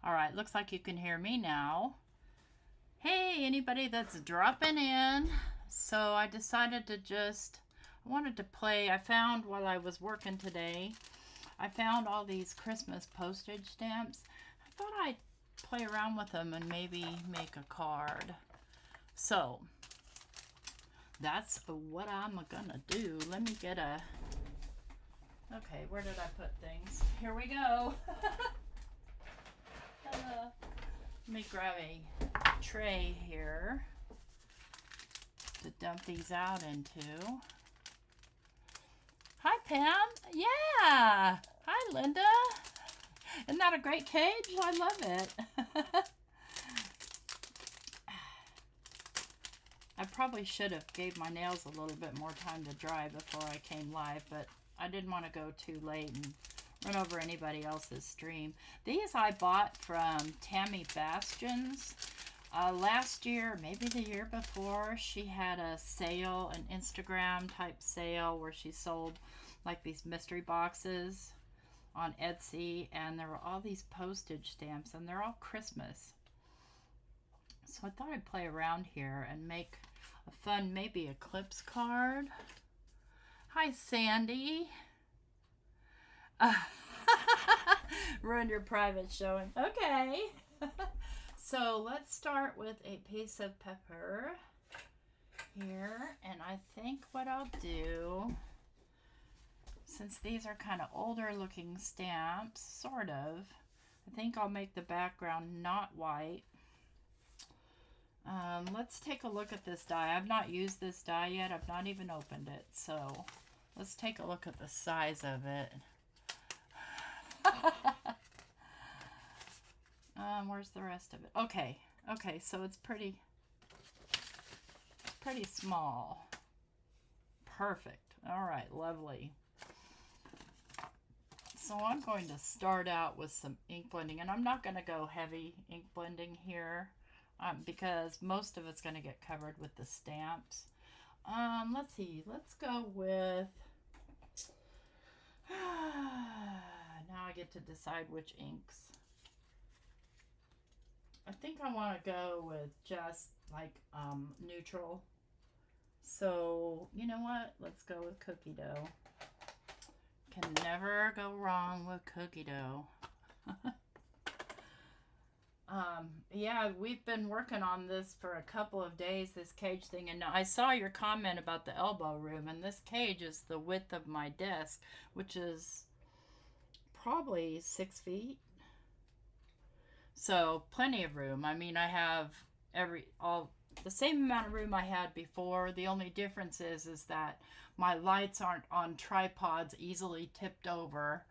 All right, looks like you can hear me now. Hey, anybody that's dropping in. So I decided I wanted to play. I found while I was working today, I found all these Christmas postage stamps. I thought I'd play around with them and maybe make a card. So that's what I'm gonna do. Let me get a, okay, where did I put things? Here we go. Let me grab a tray here to dump these out into. Hi, Pam. Yeah. Hi, Linda. Isn't that a great cage? I love it. I probably should have gave my nails a little bit more time to dry before I came live, but I didn't want to go too late and run over anybody else's stream. These I bought from Tammy Bastions. Last year, maybe the year before, she had a sale, an Instagram type sale where she sold like these mystery boxes on Etsy, and there were all these postage stamps, and they're all Christmas. So I thought I'd play around here and make a fun, maybe eclipse card. Hi, Sandy. Ruined your private showing. Okay. So let's start with a piece of pepper here. And I think what I'll do, since these are kind of older looking stamps, sort of, I think I'll make the background not white. Let's take a look at this die. I've not used this die yet. I've not even opened it. So let's take a look at the size of it. Where's the rest of it? Okay. Okay, so it's pretty small. Perfect. All right, lovely. So I'm going to start out with some ink blending, and I'm not going to go heavy ink blending here because most of it's going to get covered with the stamps. Let's see. Let's go with... Now I get to decide which inks. I think I want to go with just like neutral. So, you know what? Let's go with cookie dough. Can never go wrong with cookie dough. Yeah, we've been working on this for a couple of days, this cage thing, and I saw your comment about the elbow room, and this cage is the width of my desk, which is probably 6 feet. So plenty of room. I mean, I have the same amount of room I had before. The only difference is that my lights aren't on tripods easily tipped over,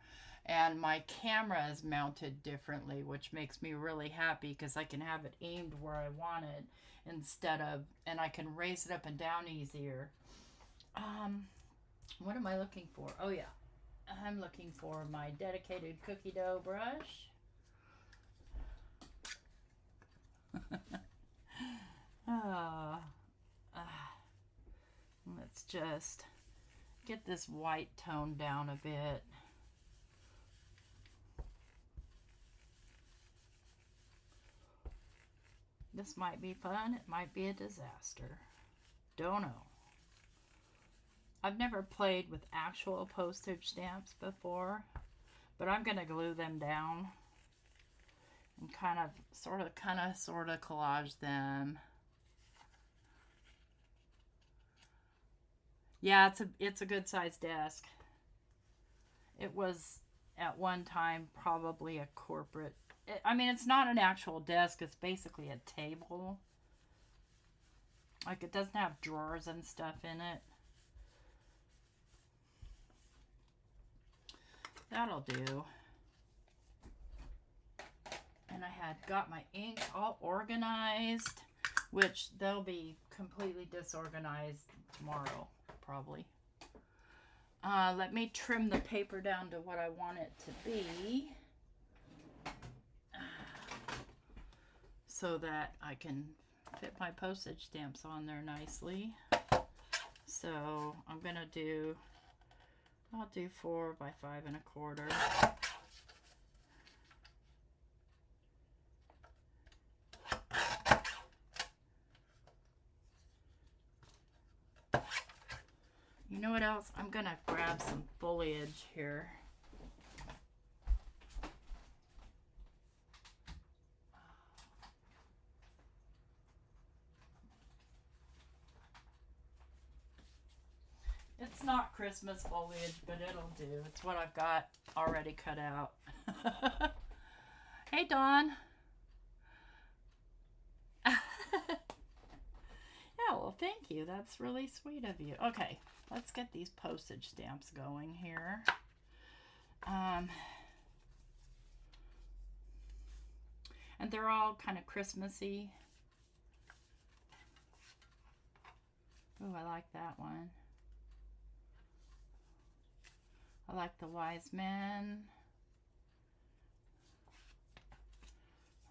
and my camera is mounted differently, which makes me really happy because I can have it aimed where I want it and I can raise it up and down easier. What am I looking for? Oh yeah, I'm looking for my dedicated cookie dough brush. Let's just get this white tone down a bit. This might be fun. It might be a disaster. Don't know. I've never played with actual postage stamps before, but I'm going to glue them down and sort of collage them. Yeah, it's a good sized desk. It was at one time probably a corporate. I mean, it's not an actual desk. It's basically a table. Like, it doesn't have drawers and stuff in it. That'll do. And I had got my ink all organized, which they'll be completely disorganized tomorrow, probably. Let me trim the paper down to what I want it to be so that I can fit my postage stamps on there nicely. So I'm gonna do, I'll do 4 by 5 1/4. know what else? I'm going to grab some foliage here. It's not Christmas foliage, but it'll do. It's what I've got already cut out. Hey, Dawn. Yeah, well, thank you. That's really sweet of you. Okay, let's get these postage stamps going here. And they're all kind of Christmassy. Oh, I like that one. I like the wise men.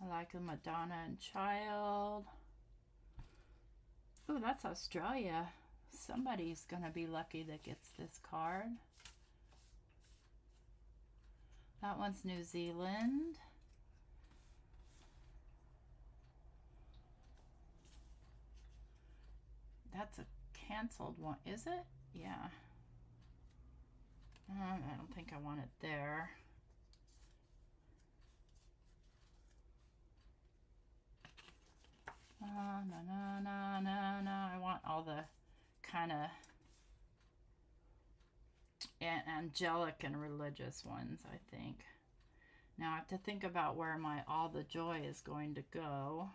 I like the Madonna and Child. Oh, that's Australia. Somebody's gonna be lucky that gets this card. That one's New Zealand. That's a canceled one, is it? Yeah. I don't think I want it there. No. I want all the kind of angelic and religious ones, I think. Now I have to think about where my all the joy is going to go.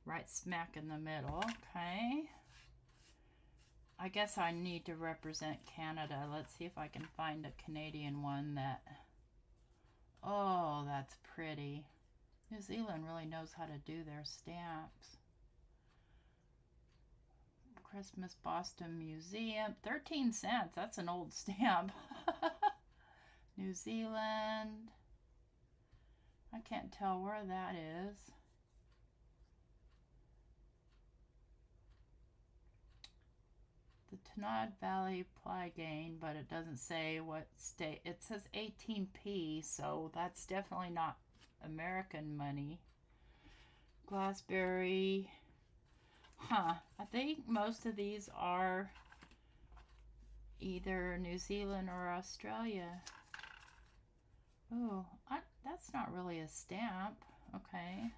Right smack in the middle, okay. I guess I need to represent Canada. Let's see if I can find a Canadian one that... Oh, that's pretty. New Zealand really knows how to do their stamps. Christmas Boston Museum. 13 cents. That's an old stamp. New Zealand. I can't tell where that is. The Tanad Valley Plygain, but it doesn't say what state. It says 18p, so that's definitely not American money. Glassberry. Huh. I think most of these are either New Zealand or Australia. Oh, that's not really a stamp. Okay.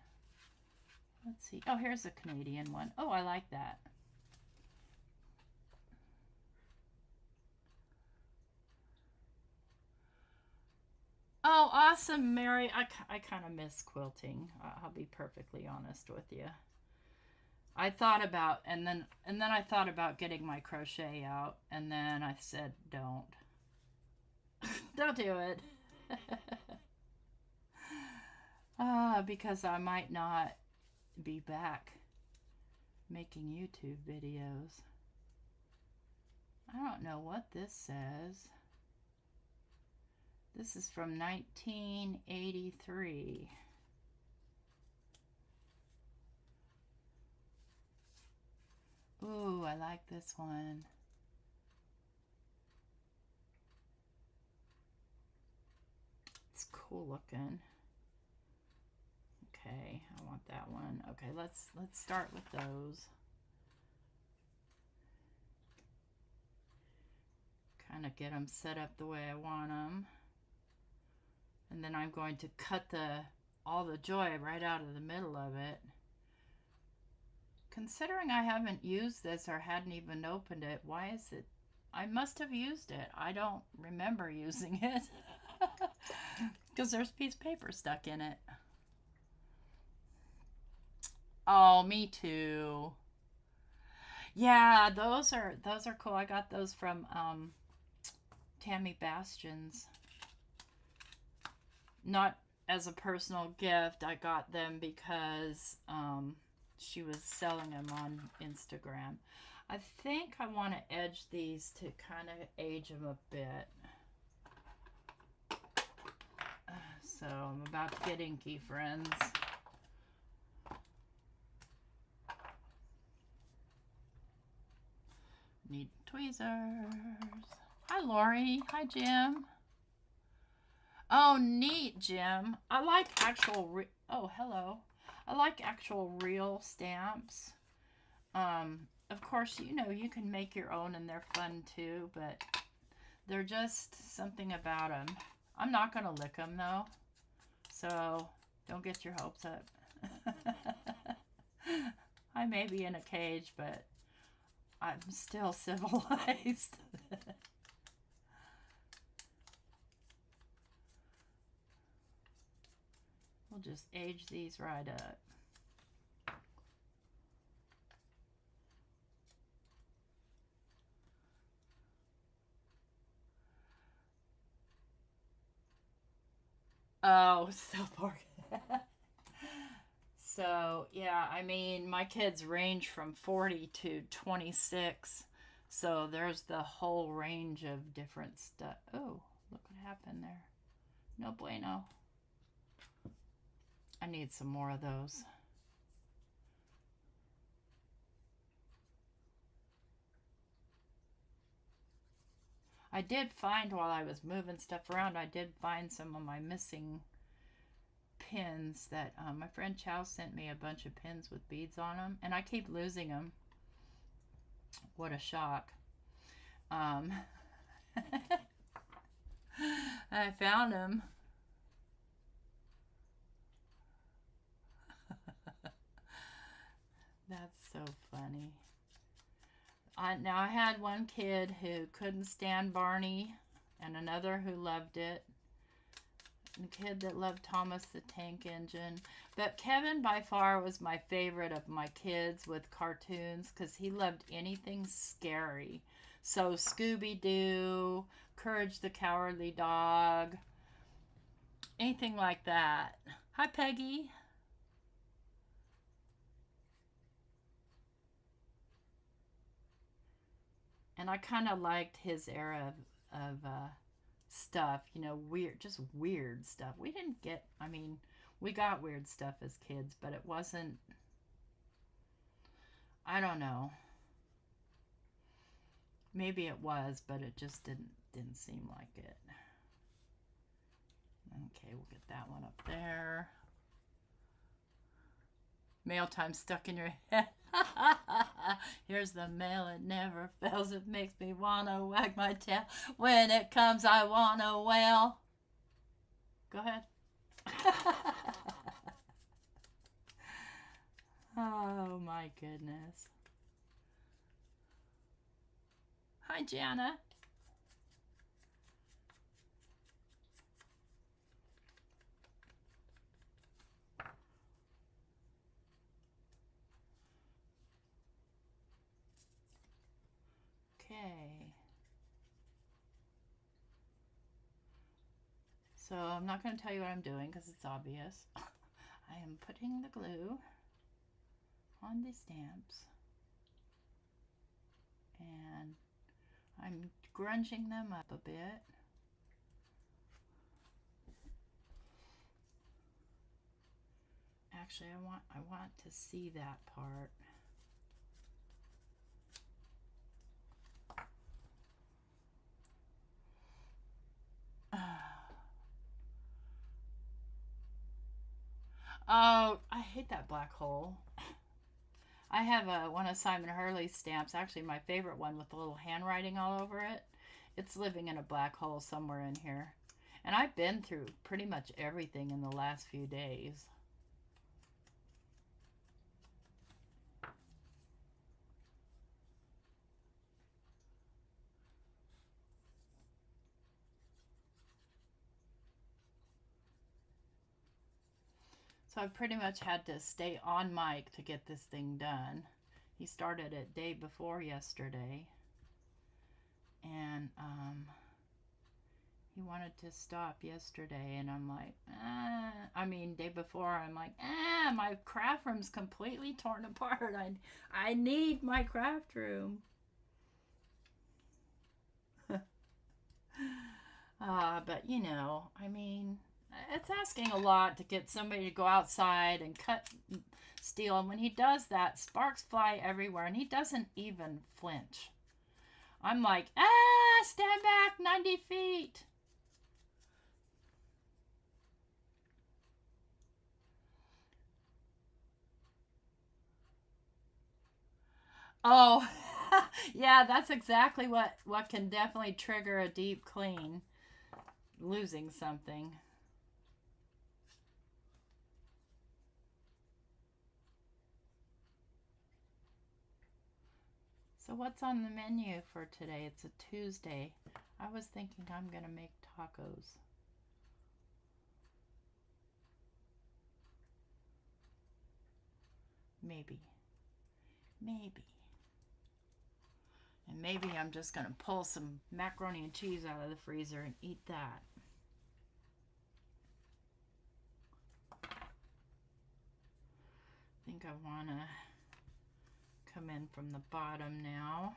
Let's see. Oh, here's a Canadian one. Oh, I like that. Oh, awesome, Mary. I kind of miss quilting. I'll be perfectly honest with you. I thought about, and then I thought about getting my crochet out, and then I said, don't. Don't do it. Because I might not be back making YouTube videos. I don't know what this says. This is from 1983. Ooh, I like this one. It's cool looking. Okay, I want that one. Okay, let's start with those. Kind of get them set up the way I want them. And then I'm going to cut all the joy right out of the middle of it. Considering I haven't used this or hadn't even opened it, why is it? I must have used it. I don't remember using it. Because there's a piece of paper stuck in it. Oh, me too. Yeah, those are cool. I got those from Tammy Bastion's. Not as a personal gift. I got them because she was selling them on Instagram. I think I want to edge these to kind of age them a bit. So I'm about to get inky, friends. Need tweezers. Hi, Lori. Hi, Jim. Oh, neat, Jim. I like actual oh, hello. I like actual real stamps. of course, you know, you can make your own and they're fun too, but they're just something about them. I'm not going to lick them though, so don't get your hopes up. I may be in a cage, but I'm still civilized. We'll just age these right up. Oh, South Park. So, yeah, I mean, my kids range from 40 to 26. So there's the whole range of different stuff. Oh, look what happened there. No bueno. I need some more of those. I did find while I was moving stuff around, I did find some of my missing pins that my friend Chow sent me a bunch of pins with beads on them, and I keep losing them. What a shock. I found them. That's so funny. Now I had one kid who couldn't stand Barney and another who loved it. And a kid that loved Thomas the Tank Engine. But Kevin by far was my favorite of my kids with cartoons because he loved anything scary. So Scooby-Doo, Courage the Cowardly Dog, anything like that. Hi, Peggy. And I kind of liked his era of stuff, you know, weird, just weird stuff. We didn't get, I mean, we got weird stuff as kids, but it wasn't, I don't know. Maybe it was, but it just didn't seem like it. Okay, we'll get that one up there. Mail time stuck in your head. Here's the mail, it never fails. It makes me wanna wag my tail. When it comes, I wanna wail. Go ahead. Oh my goodness. Hi, Jana. Okay. So I'm not going to tell you what I'm doing because it's obvious. I am putting the glue on the stamps and I'm grunging them up a bit. Actually, I want to see that part. Oh, I hate that black hole. I have one of Simon Hurley's stamps, actually my favorite one with the little handwriting all over it. It's living in a black hole somewhere in here. And I've been through pretty much everything in the last few days. So I've pretty much had to stay on mic to get this thing done. He started it day before yesterday. And he wanted to stop yesterday, and I'm like, I mean, day before, I'm like, my craft room's completely torn apart. I need my craft room. But you know, I mean, it's asking a lot to get somebody to go outside and cut steel. And when he does that, sparks fly everywhere, and he doesn't even flinch. I'm like, stand back 90 feet. Oh, yeah, that's exactly what can definitely trigger a deep clean, losing something. So what's on the menu for today? It's a Tuesday. I was thinking I'm going to make tacos. Maybe. Maybe. And maybe I'm just going to pull some macaroni and cheese out of the freezer and eat that. I think I want to come in from the bottom now.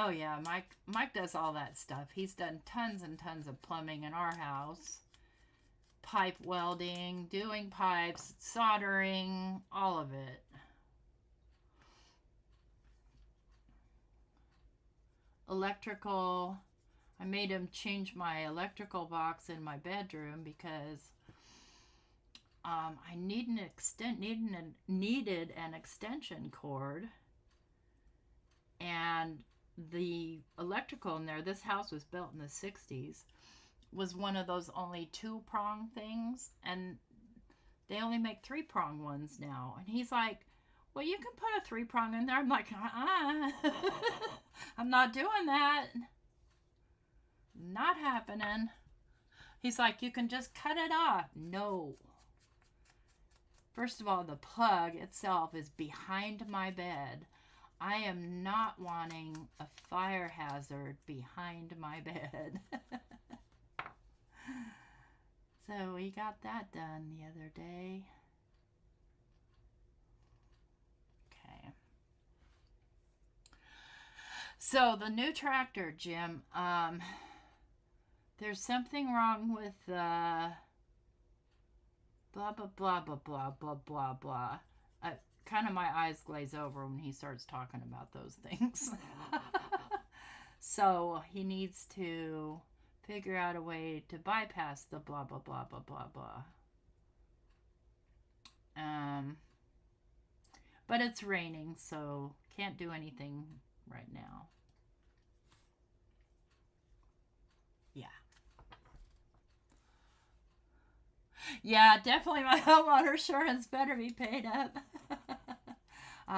Oh yeah, Mike does all that stuff. He's done tons and tons of plumbing in our house. Pipe welding, doing pipes, soldering, all of it. Electrical. I made him change my electrical box in my bedroom because I needed an extension cord, and the electrical in there. This house was built in the '60s. Was one of those only two prong things, and they only make three prong ones now. And he's like, "Well, you can put a three prong in there." I'm like, I'm not doing that. Not happening. He's like, "You can just cut it off." No. First of all, the plug itself is behind my bed. I am not wanting a fire hazard behind my bed. So we got that done the other day. Okay. So the new tractor, Jim, there's something wrong with blah, blah, blah, blah, blah, blah, blah, blah. Kind of my eyes glaze over when he starts talking about those things. So he needs to figure out a way to bypass the blah, blah, blah, blah, blah, blah. But it's raining, so can't do anything right now. Yeah. Yeah, definitely my homeowner insurance better be paid up.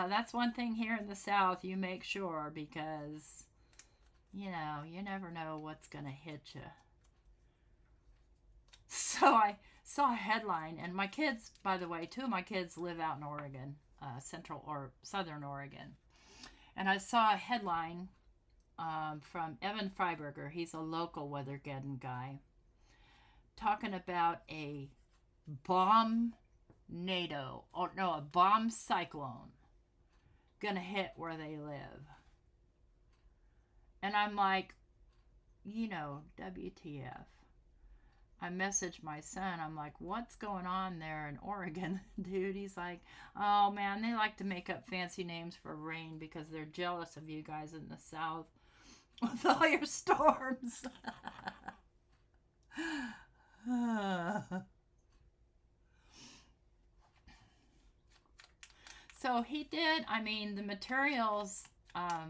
That's one thing here in the South you make sure because, you never know what's going to hit you. So I saw a headline, and my kids, by the way, two of my kids live out in Oregon, central or southern Oregon. And I saw a headline from Evan Freiberger. He's a local Weathergeddon guy, talking about a bomb NATO, or no, a bomb cyclone gonna hit where they live. And I'm like, WTF. I messaged my son. I'm like, what's going on there in Oregon, dude? He's like, oh man, they like to make up fancy names for rain because they're jealous of you guys in the South with all your storms. So he did, the materials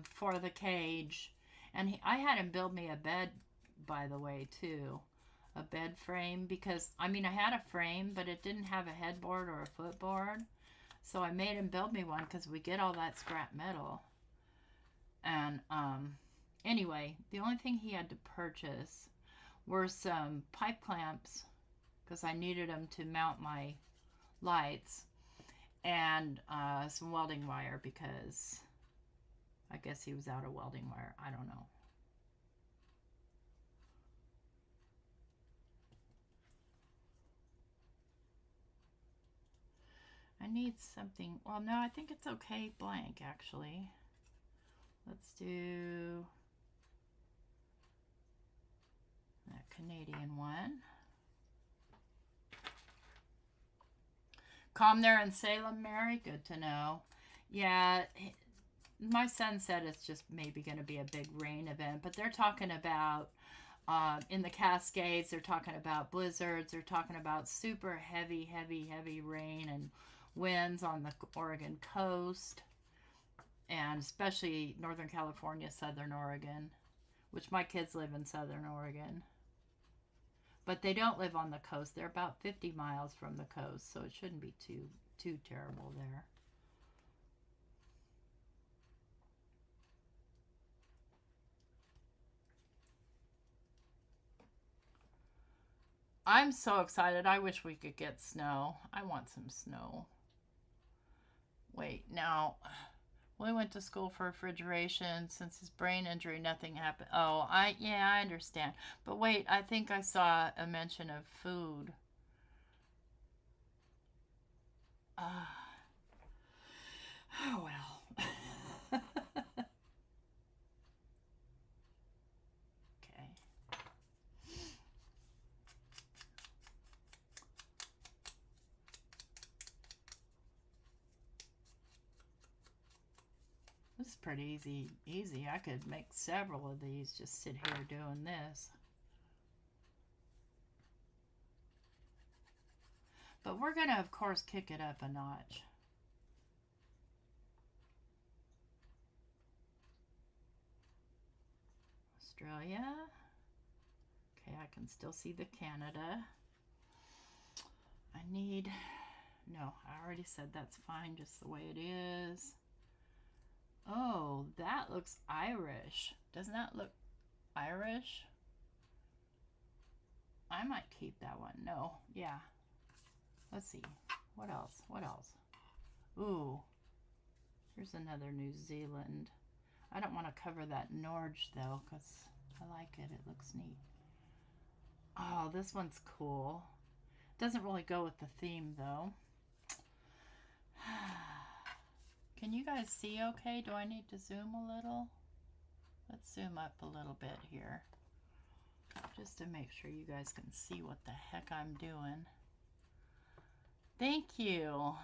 for the cage, and I had him build me a bed, by the way, too. A bed frame, because, I had a frame, but it didn't have a headboard or a footboard. So I made him build me one because we get all that scrap metal. And anyway, the only thing he had to purchase were some pipe clamps because I needed them to mount my lights, and some welding wire because I guess he was out of welding wire. I don't know. I need something. Well, no, I think it's okay blank, actually. Let's do that Canadian one. Calm there in Salem, Mary? Good to know. Yeah, my son said it's just maybe going to be a big rain event, but they're talking about in the Cascades, they're talking about blizzards, they're talking about super heavy, heavy, heavy rain and winds on the Oregon coast, and especially Northern California, Southern Oregon, which my kids live in Southern Oregon. But they don't live on the coast. They're about 50 miles from the coast, so it shouldn't be too terrible there. I'm so excited. I wish we could get snow. I want some snow. Wait, now, we went to school for refrigeration. Since his brain injury, nothing happened. Oh, yeah, I understand. But wait, I think I saw a mention of food. Oh, well. Okay. This is pretty easy. I could make several of these, just sit here doing this. But we're going to, of course, kick it up a notch. Australia. Okay, I can still see the Canada. I need... No, I already said that's fine just the way it is. Oh, that looks Irish. Doesn't that look Irish? I might keep that one. No, yeah. Let's see. What else? What else? Ooh. Here's another New Zealand. I don't want to cover that Norge, though, because I like it. It looks neat. Oh, this one's cool. Doesn't really go with the theme, though. Can you guys see okay? Do I need to zoom a little? Let's zoom up a little bit here. Just to make sure you guys can see what the heck I'm doing. Thank you.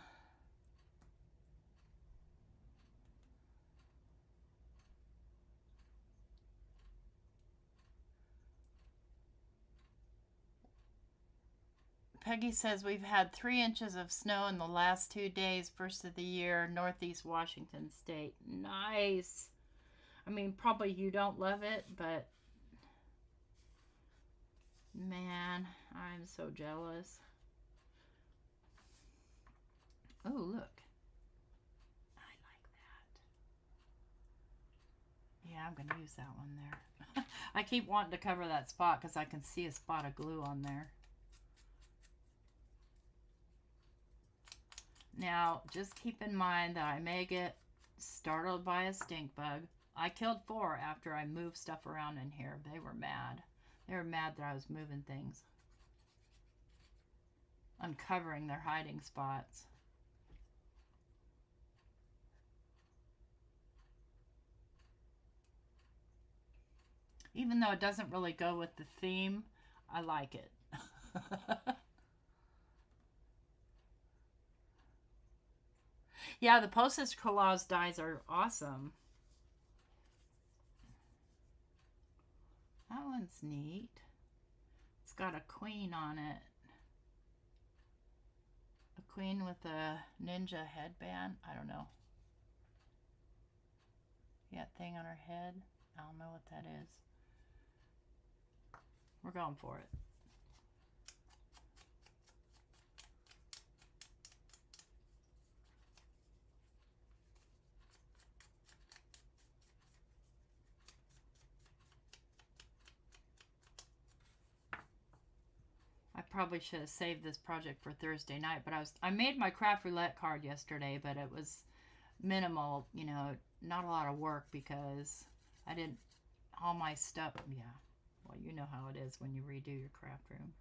Peggy says we've had 3 inches of snow in the last 2 days, first of the year, Northeast Washington State. Nice. I mean, probably you don't love it, but man, I'm so jealous. Oh, look. I like that. Yeah, I'm going to use that one there. I keep wanting to cover that spot because I can see a spot of glue on there. Now, just keep in mind that I may get startled by a stink bug. I killed 4 after I moved stuff around in here. They were mad. They were mad that I was moving things. Uncovering their hiding spots. Even though it doesn't really go with the theme, I like it. Yeah, the Postage collage dies are awesome. That one's neat. It's got a queen on it. A queen with a ninja headband. I don't know. That thing on her head. I don't know what that is. We're going for it. I probably should have saved this project for Thursday night, but I made my craft roulette card yesterday, but it was minimal, you know, not a lot of work because I didn't, all my stuff, yeah. Well, you know how it is when you redo your craft room.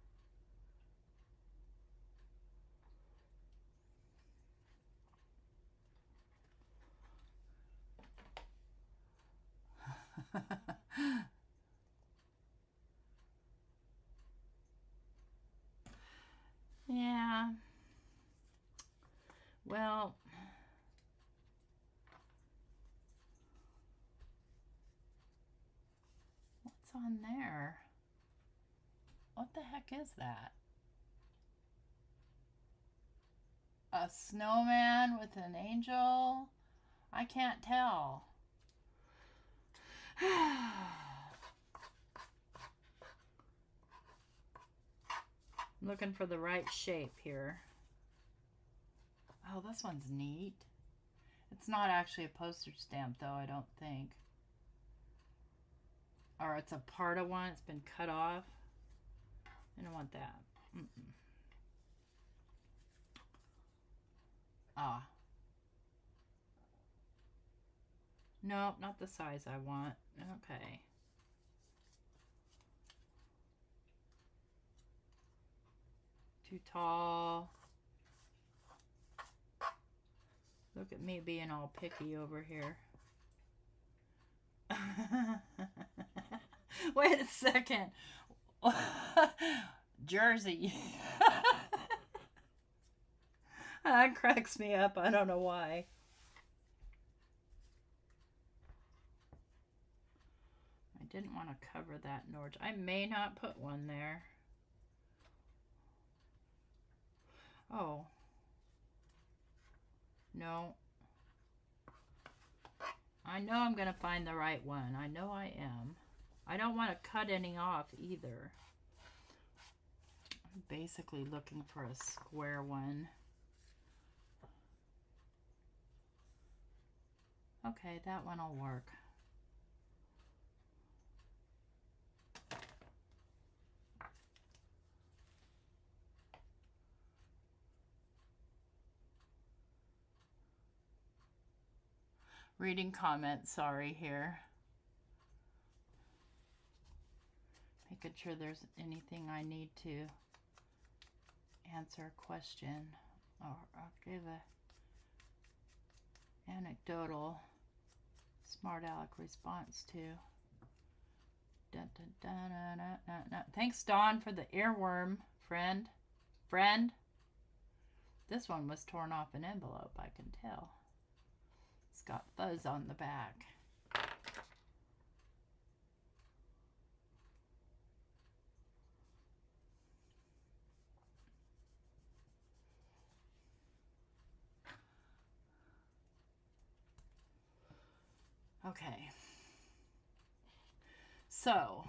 Yeah. Well, on there? What the heck is that? A snowman with an angel? I can't tell. I'm looking for the right shape here. Oh, this one's neat. It's not actually a postage stamp though, I don't think. Or it's a part of one. It's been cut off. I don't want that. Ah. No, not the size I want. Okay. Too tall. Look at me being all picky over here. Wait a second. Jersey. That cracks me up. I don't know why. I didn't want to cover that Norge. I may not put one there. Oh. No. I know I'm going to find the right one. I know I am. I don't want to cut any off either. I'm basically looking for a square one. Okay, that one will work. Reading comments, sorry here. Making sure there's anything I need to answer a question or I'll give a anecdotal smart aleck response to. Dun, dun, dun, dun, dun, dun, dun. Thanks, Dawn, for the earworm, friend. This one was torn off an envelope, I can tell. It's got fuzz on the back. Okay. So,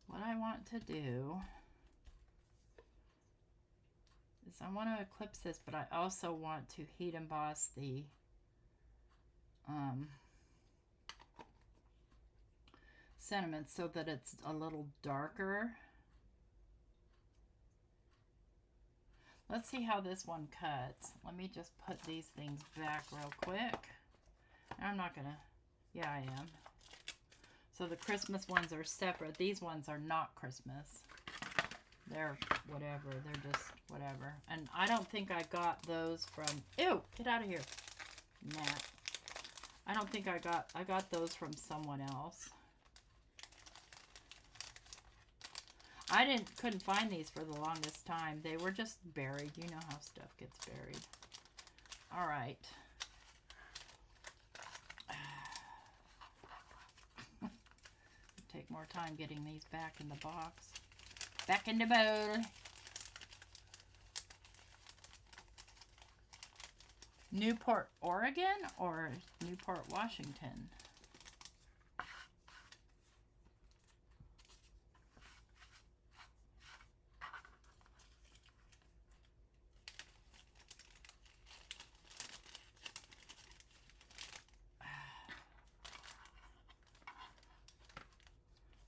what I want to do is I want to eclipse this, but I also want to heat emboss the sentiments so that it's a little darker. Let's see how this one cuts. Let me just put these things back real quick. I'm not gonna, yeah, I am. So the Christmas ones are separate. These ones are not Christmas. They're whatever. They're just whatever. And I don't think I got those from, ew, get out of here. Nah. I don't think I got those from someone else. I couldn't find these for the longest time. They were just buried. You know how stuff gets buried. All right. Take more time getting these back in the box. Back in the bowl. Newport, Oregon or Newport, Washington?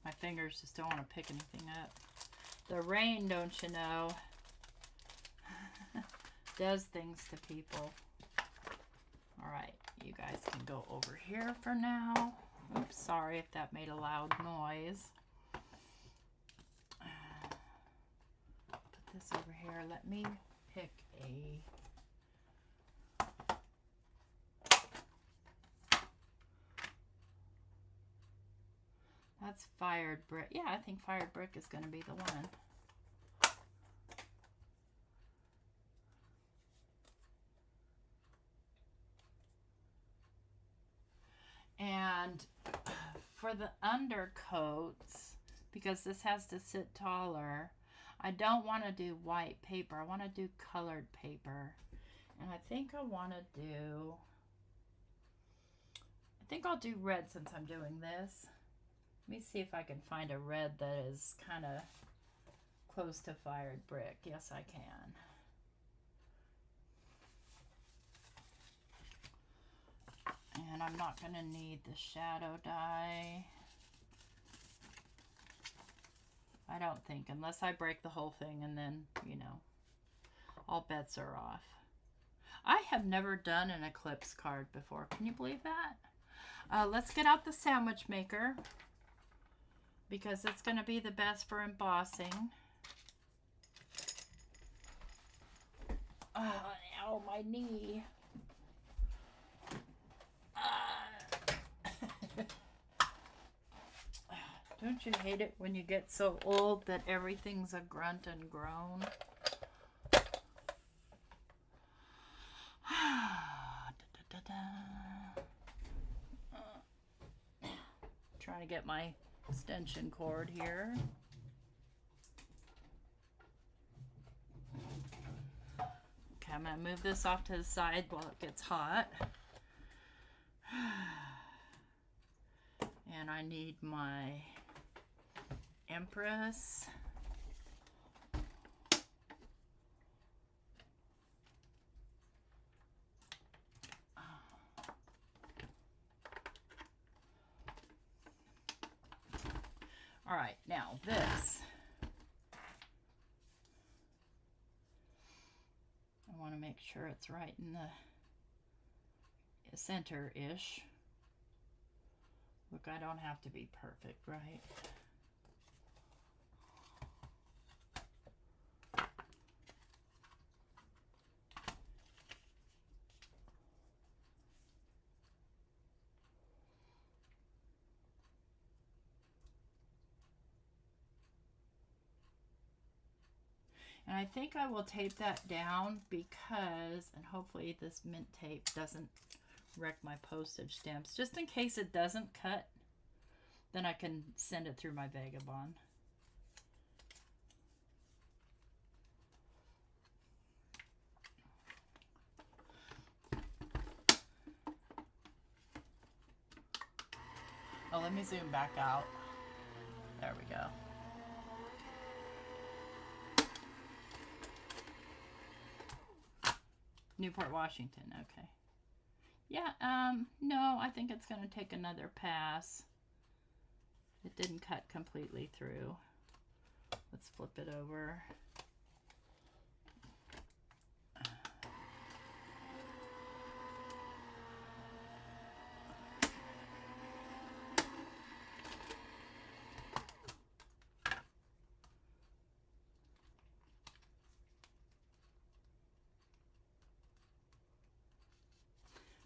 My fingers just don't want to pick anything up. The rain, don't you know, does things to people. All right, you guys can go over here for now. Oops, sorry if that made a loud noise. Put this over here. Let me pick a... That's fired brick. Yeah, I think fired brick is going to be the one. And for the undercoats, because this has to sit taller, I don't want to do white paper. I want to do colored paper. And I think I want to do, I think I'll do red since I'm doing this. Let me see if I can find a red that is kind of close to fired brick. Yes, I can. And I'm not going to need the shadow dye. I don't think, unless I break the whole thing and then, you know, all bets are off. I have never done an eclipse card before. Can you believe that? Let's get out the sandwich maker because it's going to be the best for embossing. Ow, my knee. Don't you hate it when you get so old that everything's a grunt and groan? Trying to get my extension cord here. Okay, I'm going to move this off to the side while it gets hot. And I need my Empress. All right, now this. I want to make sure it's right in the center-ish. Look, I don't have to be perfect, right? And I think I will tape that down because, and hopefully this mint tape doesn't wreck my postage stamps. Just in case it doesn't cut, then I can send it through my Vagabond. Oh, let me zoom back out. There we go. Newport, Washington, okay. Yeah, no, I think it's going to take another pass. It didn't cut completely through. Let's flip it over.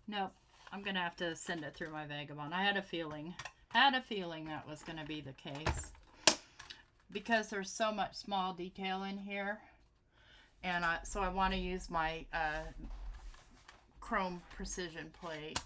Nope, I'm going to have to send it through my Vagabond. I had a feeling that was going to be the case. Because there's so much small detail in here. And so I want to use my chrome precision plate.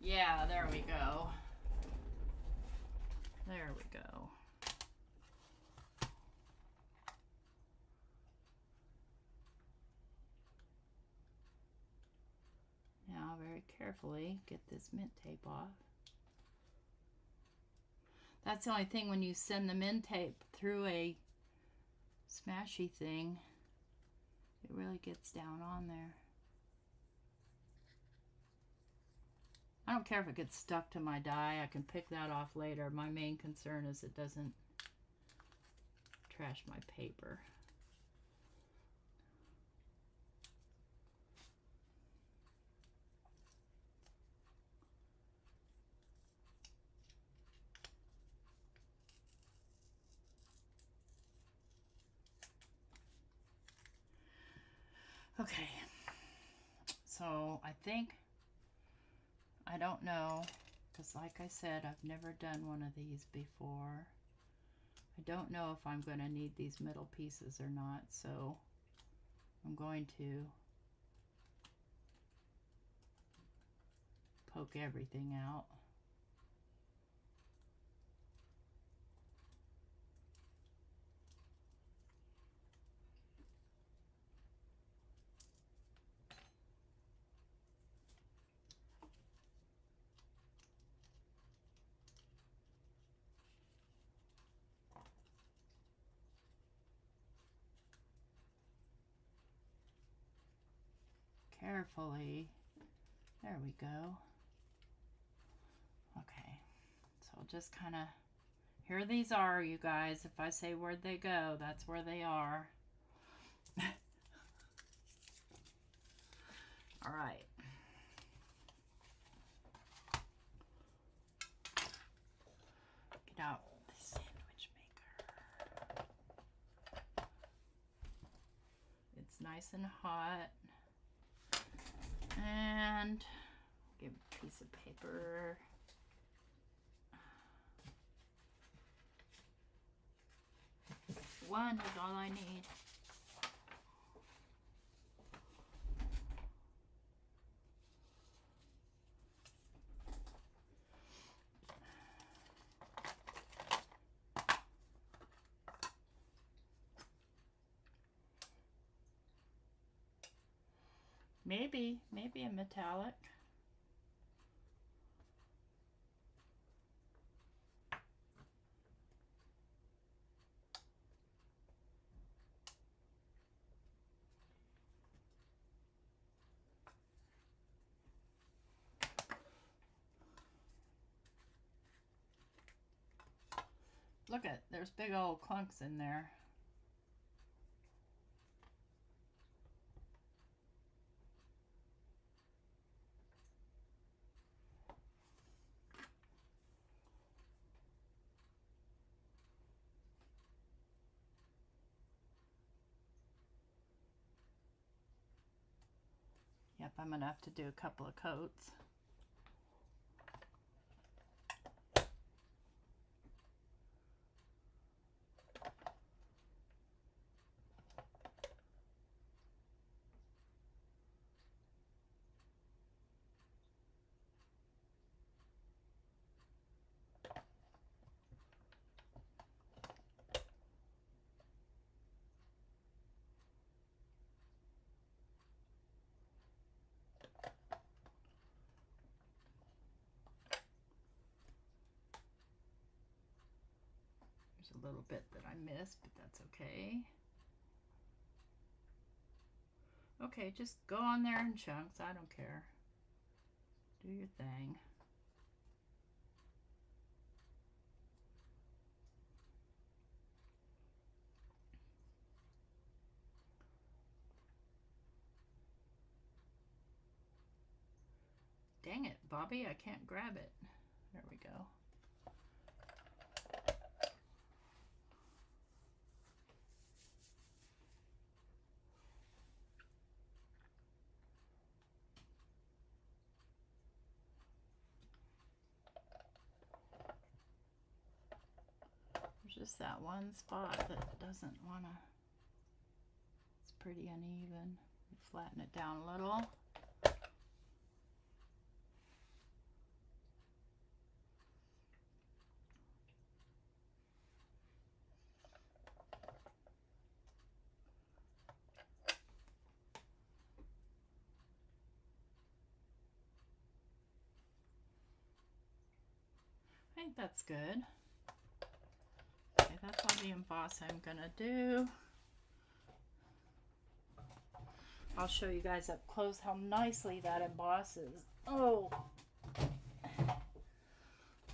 Yeah, there we go. There we go. Now, very carefully, get this mint tape off. That's the only thing when you send the mint tape through a smashy thing, it really gets down on there. I don't care if it gets stuck to my die. I can pick that off later. My main concern is it doesn't trash my paper. Okay, so I think, I don't know, because like I said, I've never done one of these before. I don't know if I'm going to need these middle pieces or not, so I'm going to poke everything out. Carefully. There we go. Okay, so just kind of, here these are, you guys. If I say where'd they go, that's where they are. All right. Get out the sandwich maker. It's nice and hot. And give a piece of paper. One is all I need. Maybe a metallic. Look at, there's big old clunks in there. Yep, I'm gonna have to do a couple of coats. There's a little bit that I missed, but that's okay. Okay, just go on there in chunks. I don't care. Do your thing. Dang it, Bobby, I can't grab it. There we go. There's just that one spot that doesn't want to, it's pretty uneven. Flatten it down a little. I think that's good. Okay, that's all the emboss I'm gonna do. I'll show you guys up close how nicely that embosses. Oh! As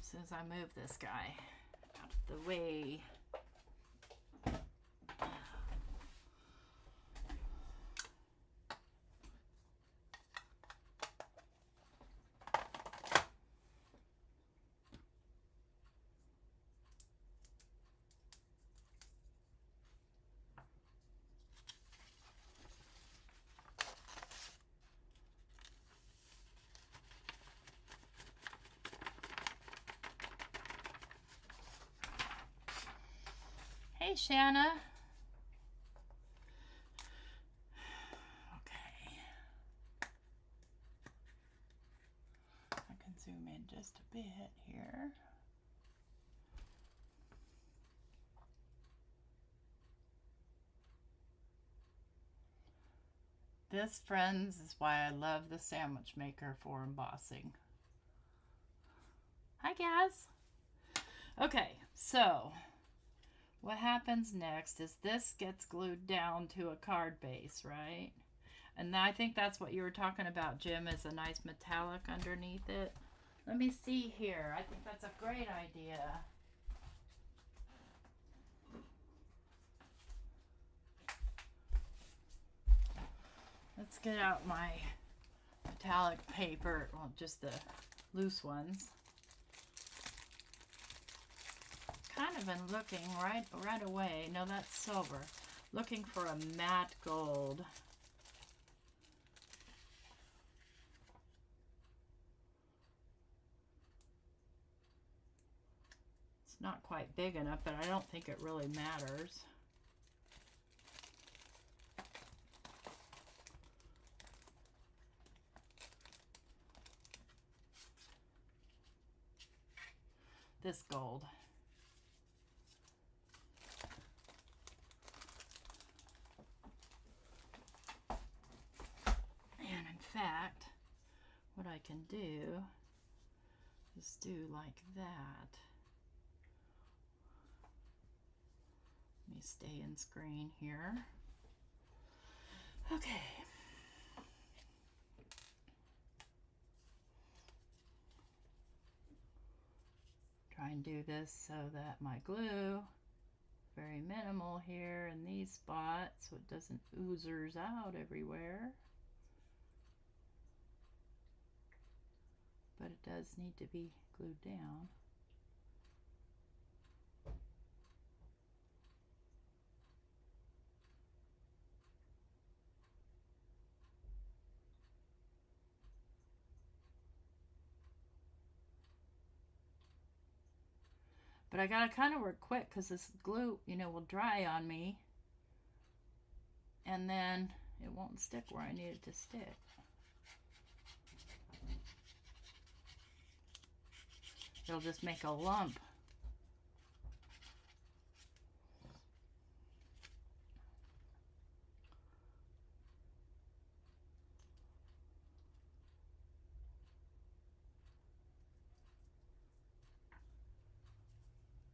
soon as I move this guy out of the way. Shanna. Okay. I can zoom in just a bit here. This, friends, is why I love the sandwich maker for embossing. Hi, guys. Okay, so what happens next is this gets glued down to a card base, right? And I think that's what you were talking about, Jim, is a nice metallic underneath it. Let me see here. I think that's a great idea. Let's get out my metallic paper, well, just the loose ones. Kind of been looking right away. No, that's silver. Looking for a matte gold. It's not quite big enough, but I don't think it really matters. This gold. And in fact, what I can do is do like that. Let me stay in screen here. Okay. Try and do this so that my glue, very minimal here in these spots so it doesn't oozers out everywhere. But it does need to be glued down. But I gotta kind of work quick because this glue, you know, will dry on me. And then it won't stick where I need it to stick. It'll just make a lump.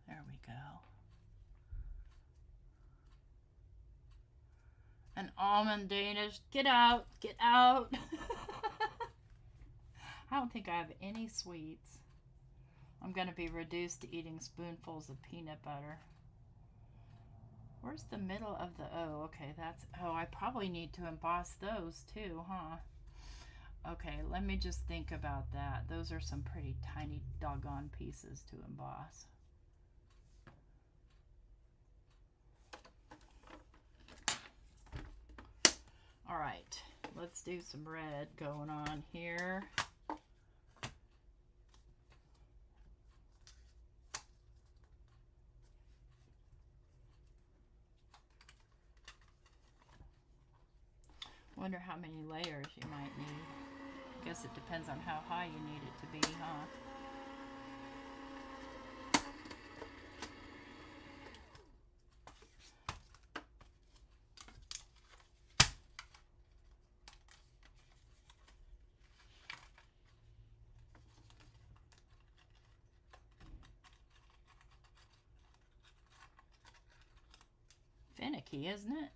There we go. An almond Danish. Get out. Get out. I don't think I have any sweets. I'm going to be reduced to eating spoonfuls of peanut butter. Where's the middle of the O? Okay, that's... Oh, I probably need to emboss those too, huh? Okay, let me just think about that. Those are some pretty tiny doggone pieces to emboss. All right, let's do some red going on here. Wonder how many layers you might need. I guess it depends on how high you need it to be, huh? Finicky, isn't it?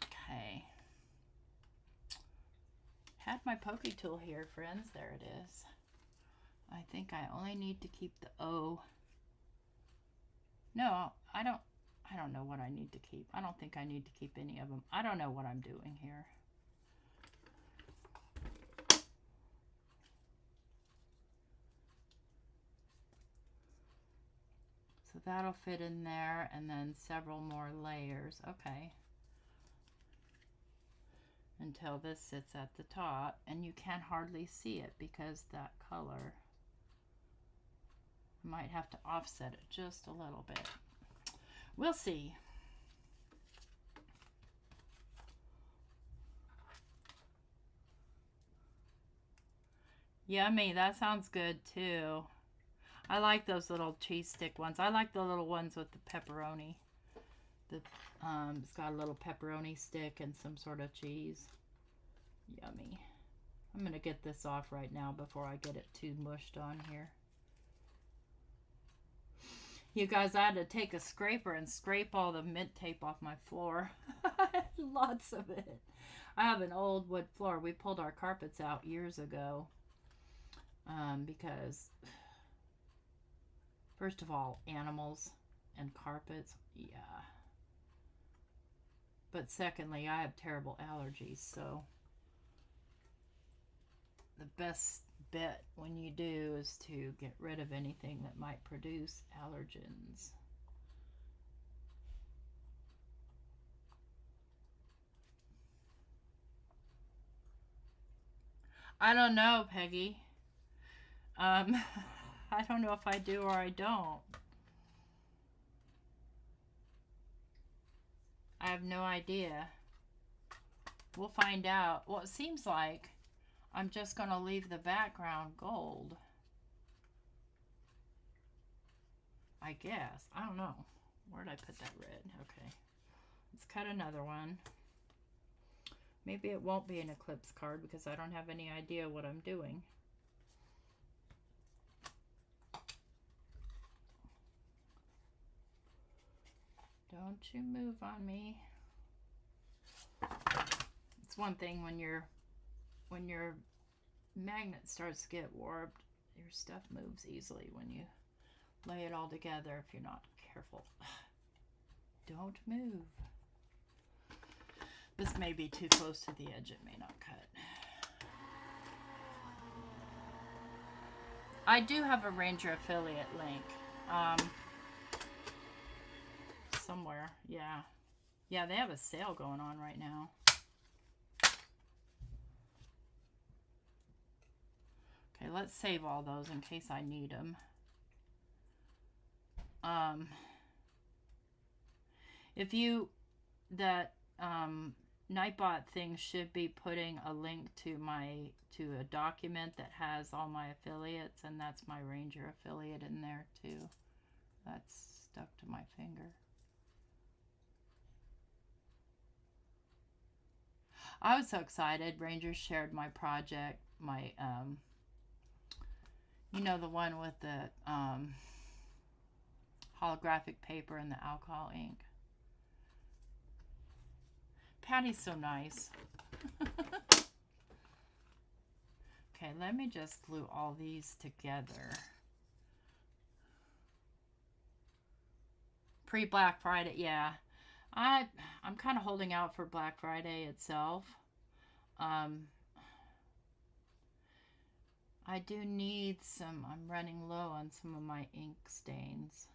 Okay. Had my pokey tool here, friends. There it is. I think I only need to keep the O. No, I don't know what I need to keep. I don't think I need to keep any of them. I don't know what I'm doing here. So that'll fit in there, and then several more layers. Okay. Until this sits at the top, and you can hardly see it because that color. I might have to offset it just a little bit. We'll see. Yummy. That sounds good too. I like those little cheese stick ones. I like the little ones with the pepperoni. It's got a little pepperoni stick and some sort of cheese. Yummy. I'm going to get this off right now before I get it too mushed on here. You guys, I had to take a scraper and scrape all the mint tape off my floor. Lots of it. I have an old wood floor. We pulled our carpets out years ago because, first of all, animals and carpets, yeah. But secondly, I have terrible allergies, so the best bet when you do is to get rid of anything that might produce allergens. I don't know, Peggy. I don't know if I do or I don't. I have no idea. We'll find out. Well, it seems like I'm just going to leave the background gold. I guess. I don't know. Where did I put that red? Okay. Let's cut another one. Maybe it won't be an eclipse card because I don't have any idea what I'm doing. Don't you move on me. It's one thing when your magnet starts to get warped, your stuff moves easily when you lay it all together if you're not careful. Don't move. This may be too close to the edge. It may not cut. I do have a Ranger affiliate link. Somewhere. Yeah. Yeah, they have a sale going on right now. Okay, let's save all those in case I need them. If you, that Nightbot thing should be putting a link to a document that has all my affiliates, and that's my Ranger affiliate in there too. That's stuck to my finger. I was so excited. Rangers shared my project, my you know, the one with the holographic paper and the alcohol ink. Patty's so nice. Okay, let me just glue all these together. Pre-Black Friday, yeah. I'm kind of holding out for Black Friday itself. I do need some, I'm running low on some of my ink stains.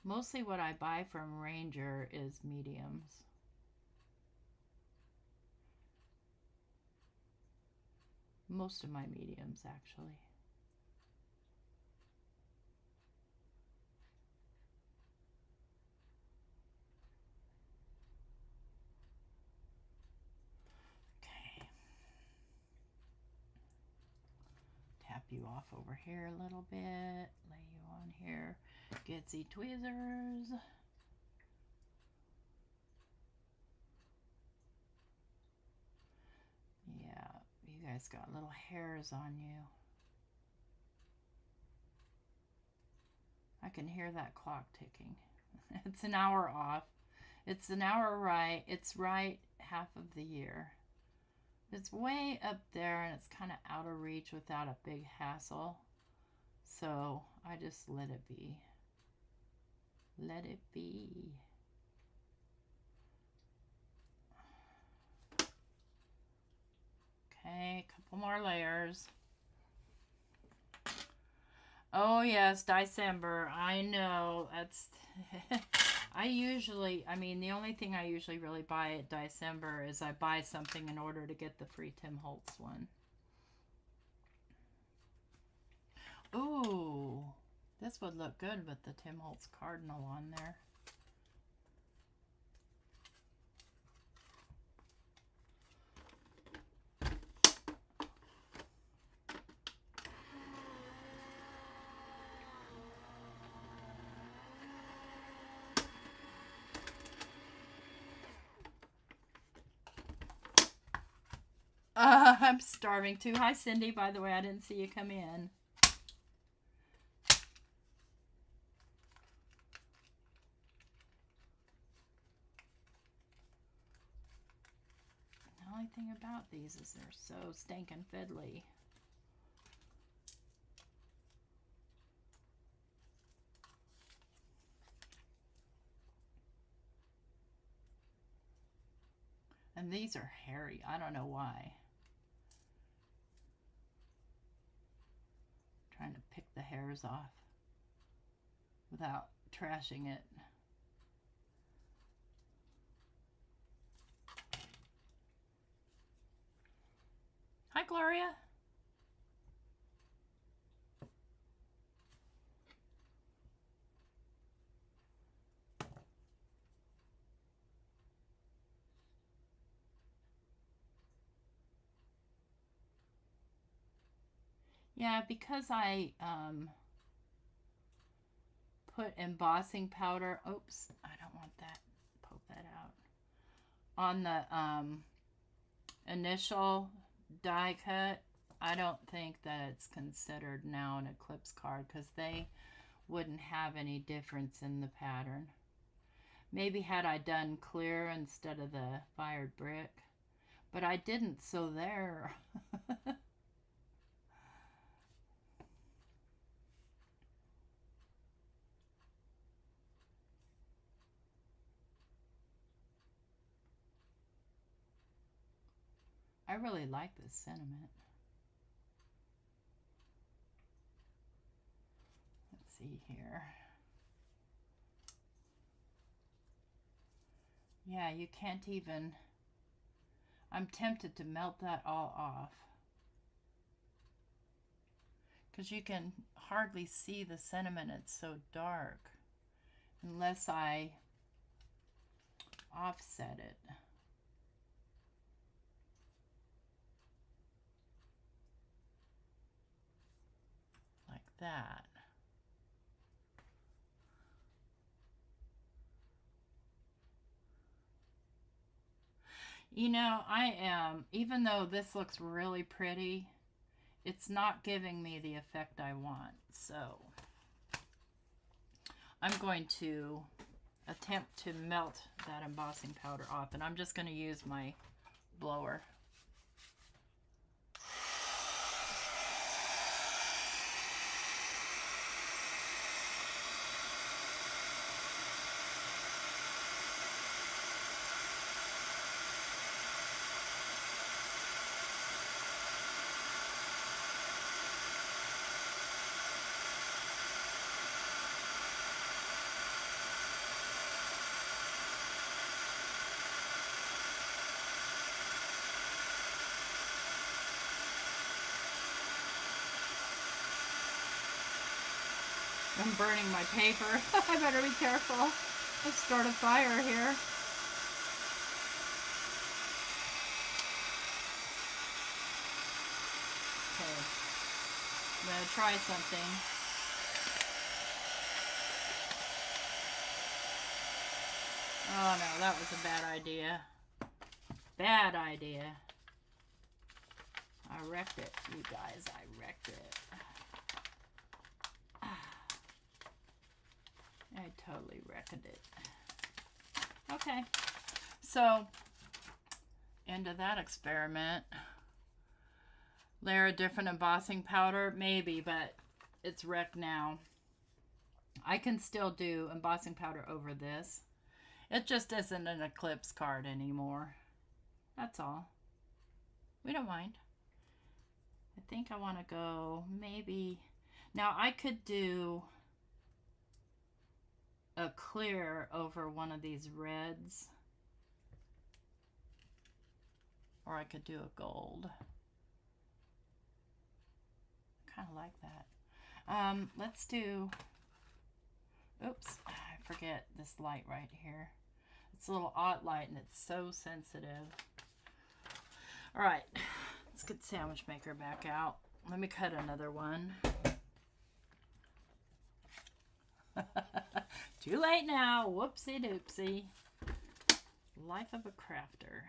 Mostly what I buy from Ranger is mediums. Most of my mediums, actually. Okay. Tap you off over here a little bit. Lay you on here. Get the tweezers. Yeah, you guys got little hairs on you. I can hear that clock ticking. It's an hour off. It's an hour right. It's right half of the year. It's way up there and it's kind of out of reach without a big hassle. So I just let it be. Let it be. Okay, a couple more layers. Oh yes, December. I know. That's I mean, the only thing I usually really buy at December is I buy something in order to get the free Tim Holtz one. Ooh, This would look good with the Tim Holtz Cardinal on there. I'm starving too. Hi, Cindy. By the way, I didn't see you come in. The only thing about these is they're so stinking fiddly. And these are hairy. I don't know why. Trying to pick the hairs off without trashing it. Hi, Gloria. Yeah, because I put embossing powder. Oops, I don't want that. Poke that out. On the initial die cut, I don't think that it's considered now an eclipse card because they wouldn't have any difference in the pattern. Maybe had I done clear instead of the fired brick, but I didn't, so there. I really like this sentiment. Let's see here. Yeah, you can't even... I'm tempted to melt that all off, because you can hardly see the sentiment. It's so dark unless I offset it like that. You know, I am, even though this looks really pretty, it's not giving me the effect I want. So I'm going to attempt to melt that embossing powder off, and I'm just going to use my blower. I'm burning my paper. I better be careful. Let's start a fire here. Okay. I'm going to try something. Oh no, that was a bad idea. Bad idea. I wrecked it, you guys. I wrecked it. I totally wrecked it. Okay, so end of that experiment. Layer a different embossing powder, maybe, but it's wrecked now. I can still do embossing powder over this. It just isn't an eclipse card anymore. That's all. We don't mind. I think I want to go maybe... Now I could do a clear over one of these reds, or I could do a gold. Kind of like that. Let's do Oops, I forget this light right here. It's a little odd light and it's so sensitive. All right, let's get the sandwich maker back out. Let me cut another one. Too late now. Whoopsie doopsie. Life of a crafter.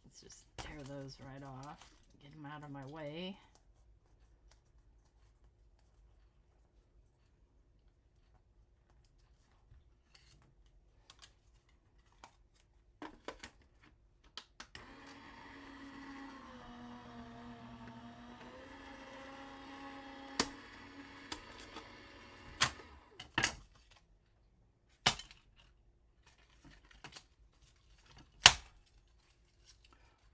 Let's just tear those right off. Get them out of my way.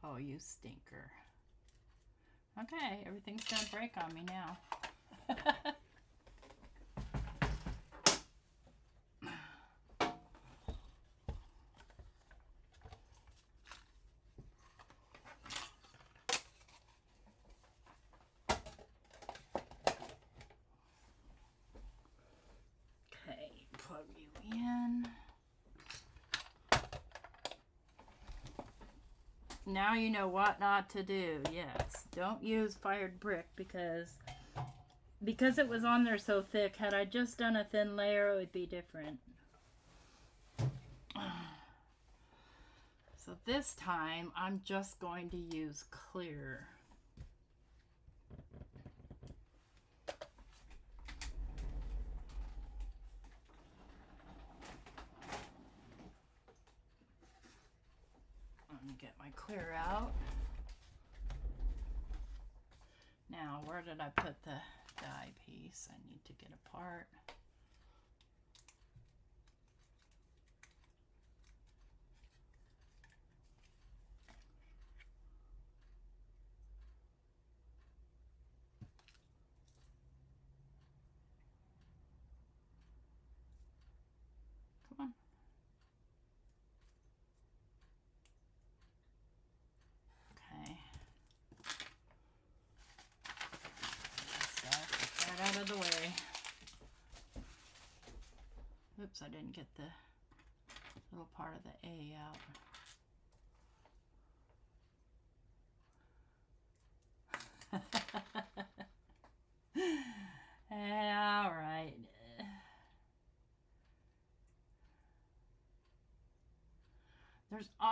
Oh, you stinker. Okay, everything's gonna break on me now. Okay, plug you in. Now you know what not to do. Yes, don't use fired brick because it was on there so thick. Had I just done a thin layer, it would be different. So this time, I'm just going to use clear. Let me get my clear out. Now, where did I put the die piece? I need to get apart. Come on. Okay. Get that out of the way. Oops, I didn't get the little part of the A out. All right.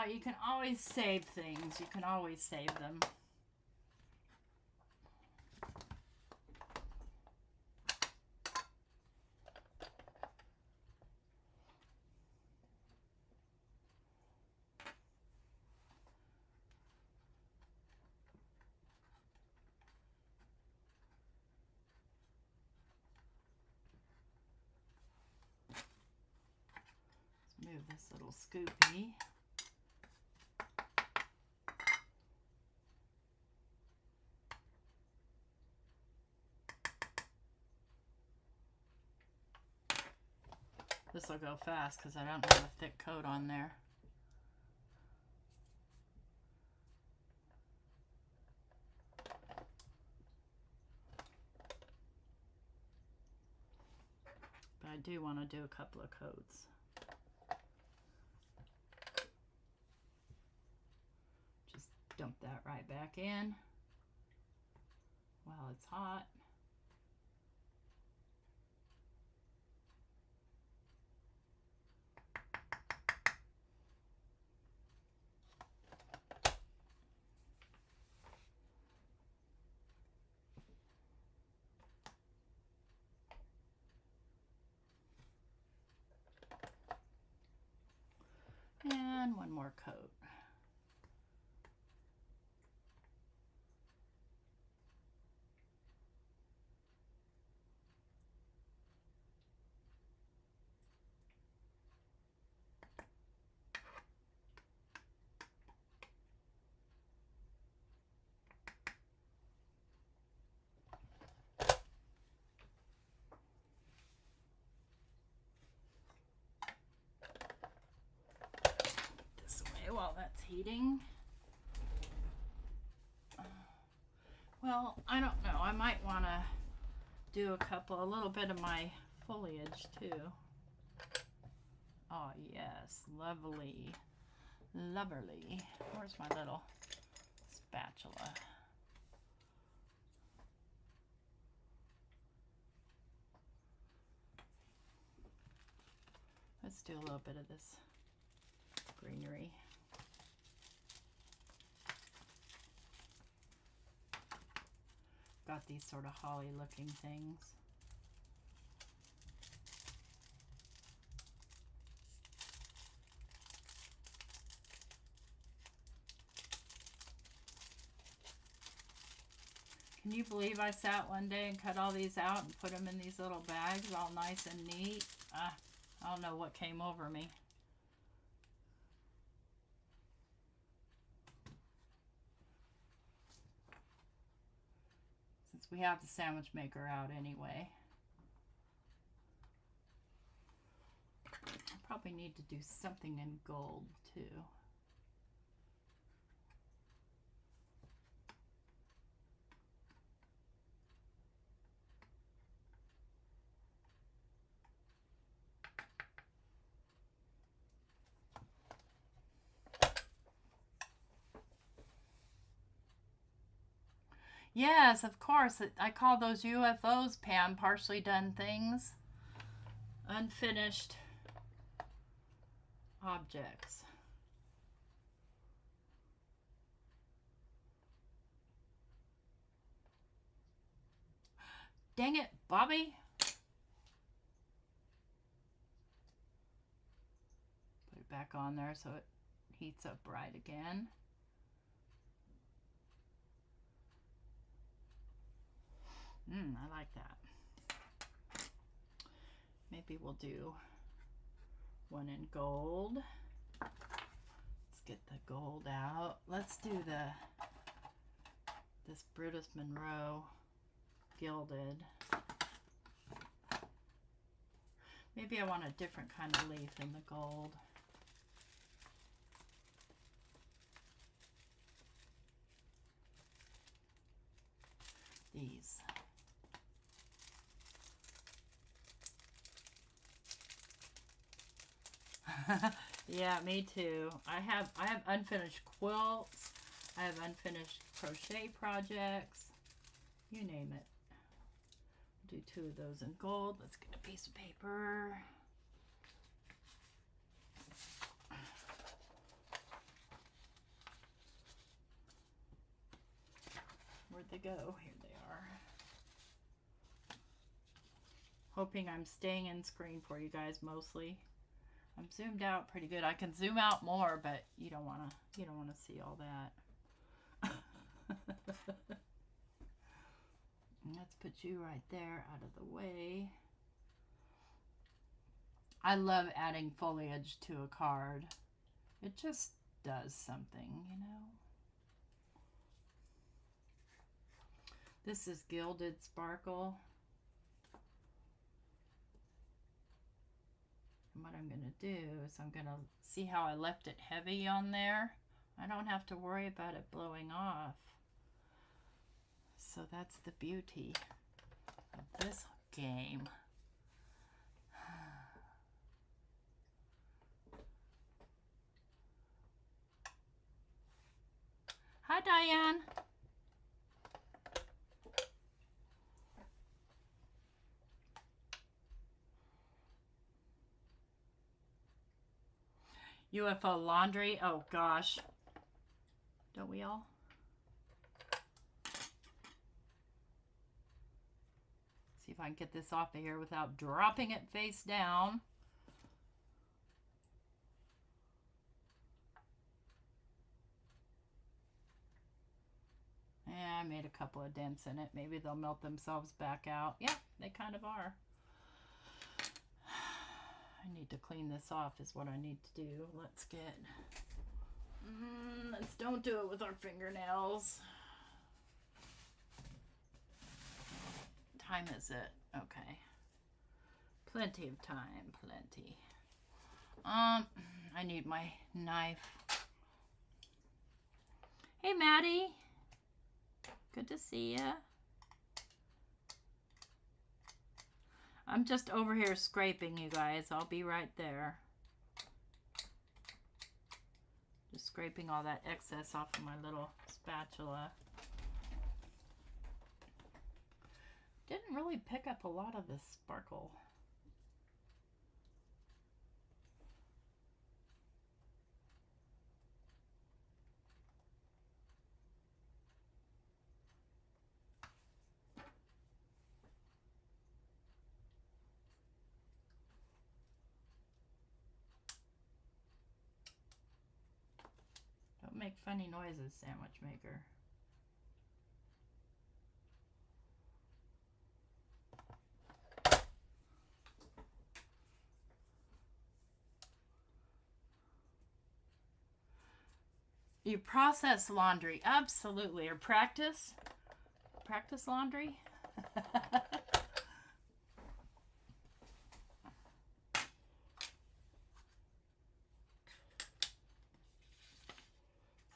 You can always save things. You can always save them. Let's move this little scoopy. This will go fast because I don't have a thick coat on there. But I do want to do a couple of coats. Just dump that right back in while it's hot. And one more coat. This way while that's heating. Well, I don't know. I might want to do a little bit of my foliage too. Oh, yes. Lovely. Lovely. Where's my little spatula? Let's do a little bit of this greenery. Got these sort of holly looking things. Can you believe I sat one day and cut all these out and put them in these little bags all nice and neat? I don't know what came over me. Since we have the sandwich maker out anyway. I probably need to do something in gold too. Yes, of course. I call those UFOs, Pam, partially done things. Unfinished objects. Dang it, Bobby. Put it back on there so it heats up right again. I like that. Maybe we'll do one in gold. Let's get the gold out. Let's do this Brutus Monroe gilded. Maybe I want a different kind of leaf in the gold. These. Yeah, me too. I have unfinished quilts. I have unfinished crochet projects. You name it. I'll do 2 of those in gold. Let's get a piece of paper. Where'd they go? Here they are. Hoping I'm staying in screen for you guys mostly. I'm zoomed out pretty good. I can zoom out more, but you don't wanna see all that. Let's put you right there out of the way. I love adding foliage to a card. It just does something, you know. This is Gilded Sparkle. And what I'm going to do is I'm going to see how I left it heavy on there. I don't have to worry about it blowing off. So that's the beauty of this game. Hi, Diane. UFO laundry. Oh, gosh. Don't we all? See if I can get this off of here without dropping it face down. Yeah, I made a couple of dents in it. Maybe they'll melt themselves back out. Yeah, they kind of are. I need to clean this off is what I need to do. Let's get... let's don't do it with our fingernails. What time is it? Okay. Plenty of time. Plenty. I need my knife. Hey, Maddie. Good to see ya. I'm just over here scraping, you guys. I'll be right there. Just scraping all that excess off of my little spatula. Didn't really pick up a lot of this sparkle. Don't make funny noises, sandwich maker. You process laundry, absolutely, or practice laundry.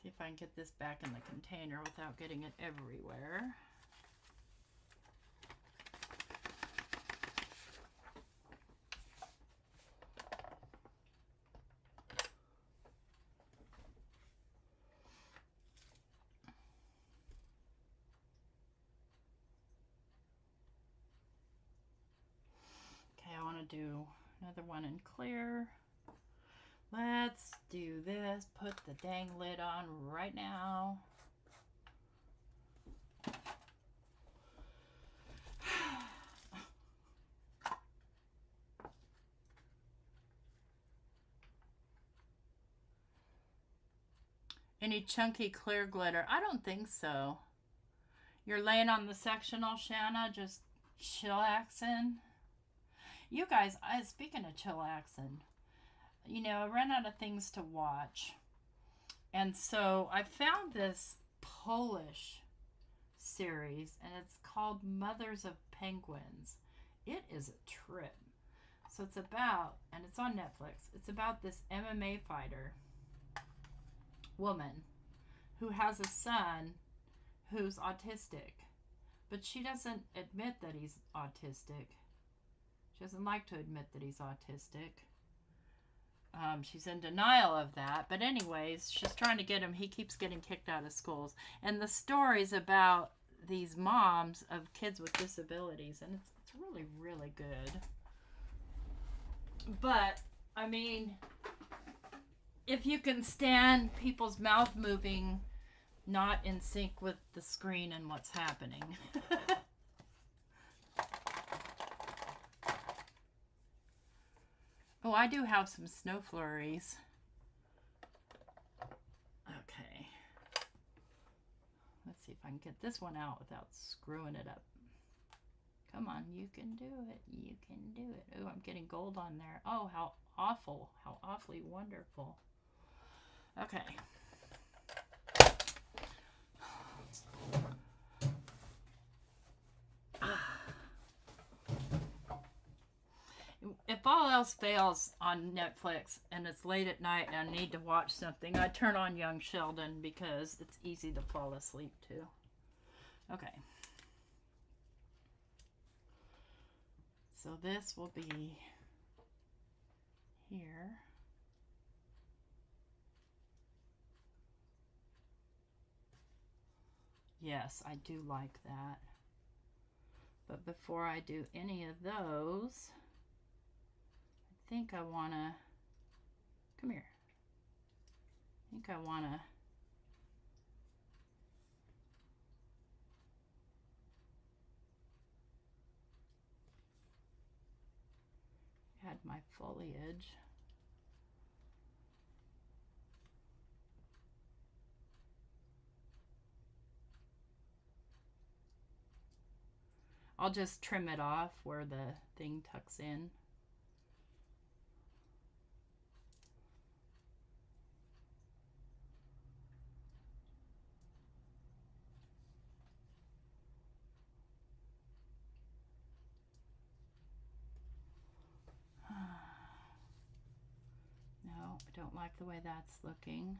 See if I can get this back in the container without getting it everywhere. Okay, I want to do another one in clear. Let's do this. Put the dang lid on right now. Any chunky clear glitter? I don't think so. You're laying on the sectional, Shanna, just chillaxing. You guys, speaking of chillaxing, you know, I ran out of things to watch. And so I found this Polish series, and it's called Mothers of Penguins. It is a trip. So it's about, and it's on Netflix, it's about this MMA fighter woman who has a son who's autistic. But she doesn't admit that he's autistic. She doesn't like to admit that he's autistic. She's in denial of that. But anyways, she's trying to get him. He keeps getting kicked out of schools. And the story's about these moms of kids with disabilities. And it's really, really good. But, I mean, if you can stand people's mouth moving not in sync with the screen and what's happening. Oh, I do have some snow flurries. Okay. Let's see if I can get this one out without screwing it up. Come on, you can do it. You can do it. Oh, I'm getting gold on there. Oh, how awful. How awfully wonderful. Okay. If all else fails on Netflix and it's late at night and I need to watch something, I turn on Young Sheldon because it's easy to fall asleep to. Okay. So this will be here. Yes, I do like that. But before I do any of those, I think I want to, come here. I think I want to add my foliage. I'll just trim it off where the thing tucks in. No, I don't like the way that's looking.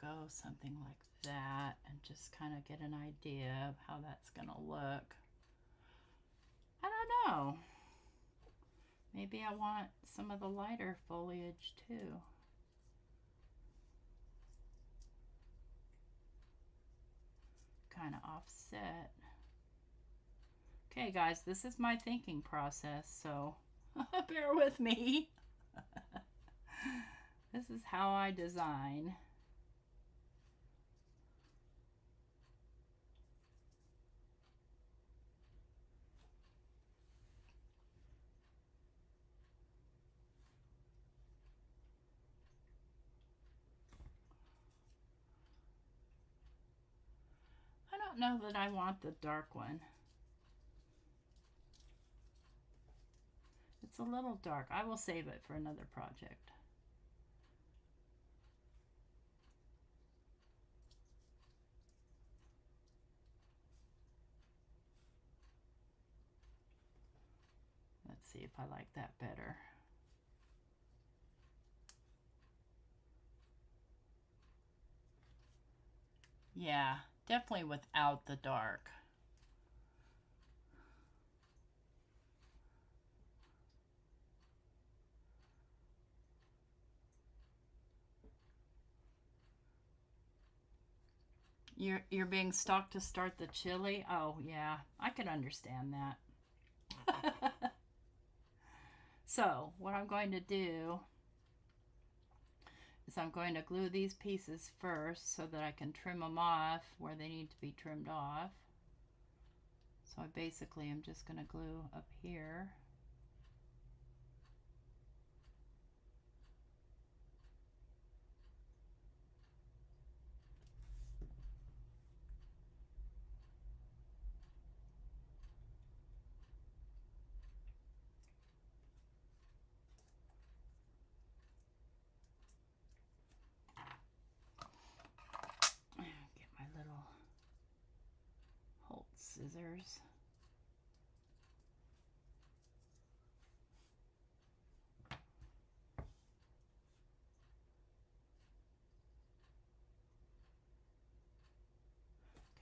go something like that and just kind of get an idea of how that's going to look. I don't know. Maybe I want some of the lighter foliage too. Kind of offset. Okay, guys, this is my thinking process, so bear with me. This is how I design. I don't know that I want the dark one. It's a little dark. I will save it for another project. Let's see if I like that better. Yeah, definitely without the dark. You're being stalked to start the chili? Oh, yeah, I can understand that. So, what I'm going to do is I'm going to glue these pieces first so that I can trim them off where they need to be trimmed off. So I basically am just going to glue up here. Get my little Holt scissors.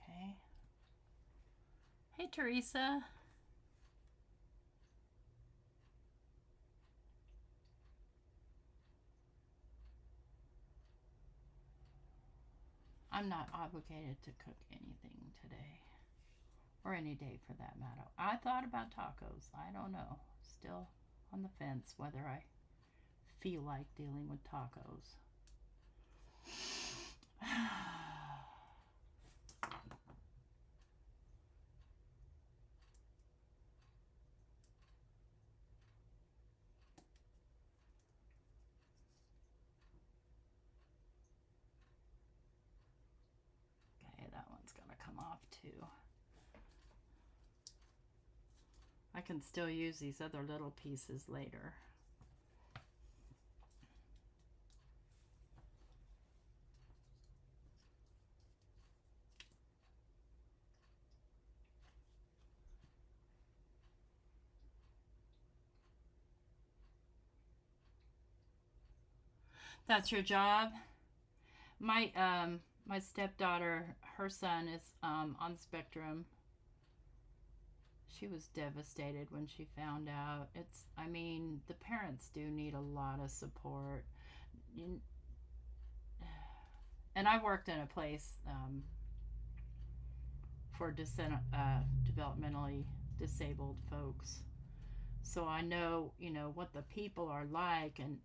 Okay. Hey, Teresa. I'm not obligated to cook anything today, or any day for that matter. I thought about tacos. I don't know. Still on the fence whether I feel like dealing with tacos. Okay, that one's gonna come off too. I can still use these other little pieces later. That's your job? My stepdaughter, her son is on the spectrum. She was devastated when she found out. I mean, the parents do need a lot of support. You, and I worked in a place for developmentally disabled folks. So I know, what the people are like, and,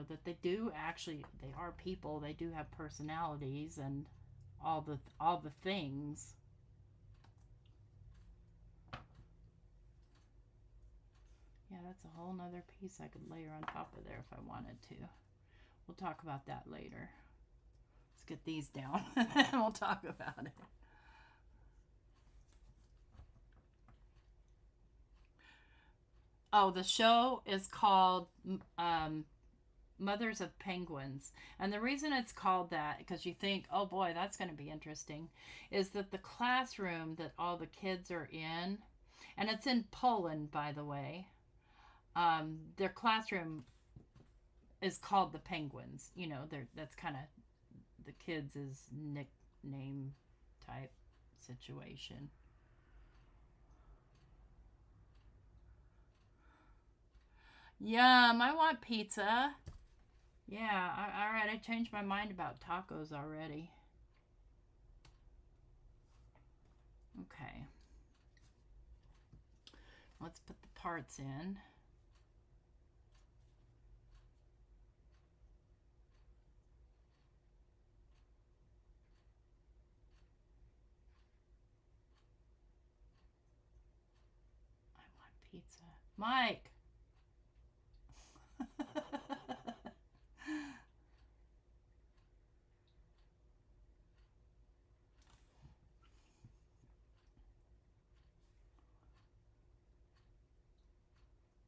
that they are people. They do have personalities and all the things. Yeah, that's a whole nother piece I could layer on top of there if I wanted to. We'll talk about that later. Let's get these down and we'll talk about it. Oh, the show is called Mothers of Penguins. And the reason it's called that, because you think, oh boy, that's going to be interesting, is that the classroom that all the kids are in, and it's in Poland, by the way, their classroom is called the Penguins. That's kind of the kids' nickname type situation. Yum, I want pizza. Yeah, all right, I changed my mind about tacos already. Okay. Let's put the parts in. I want pizza. Mike!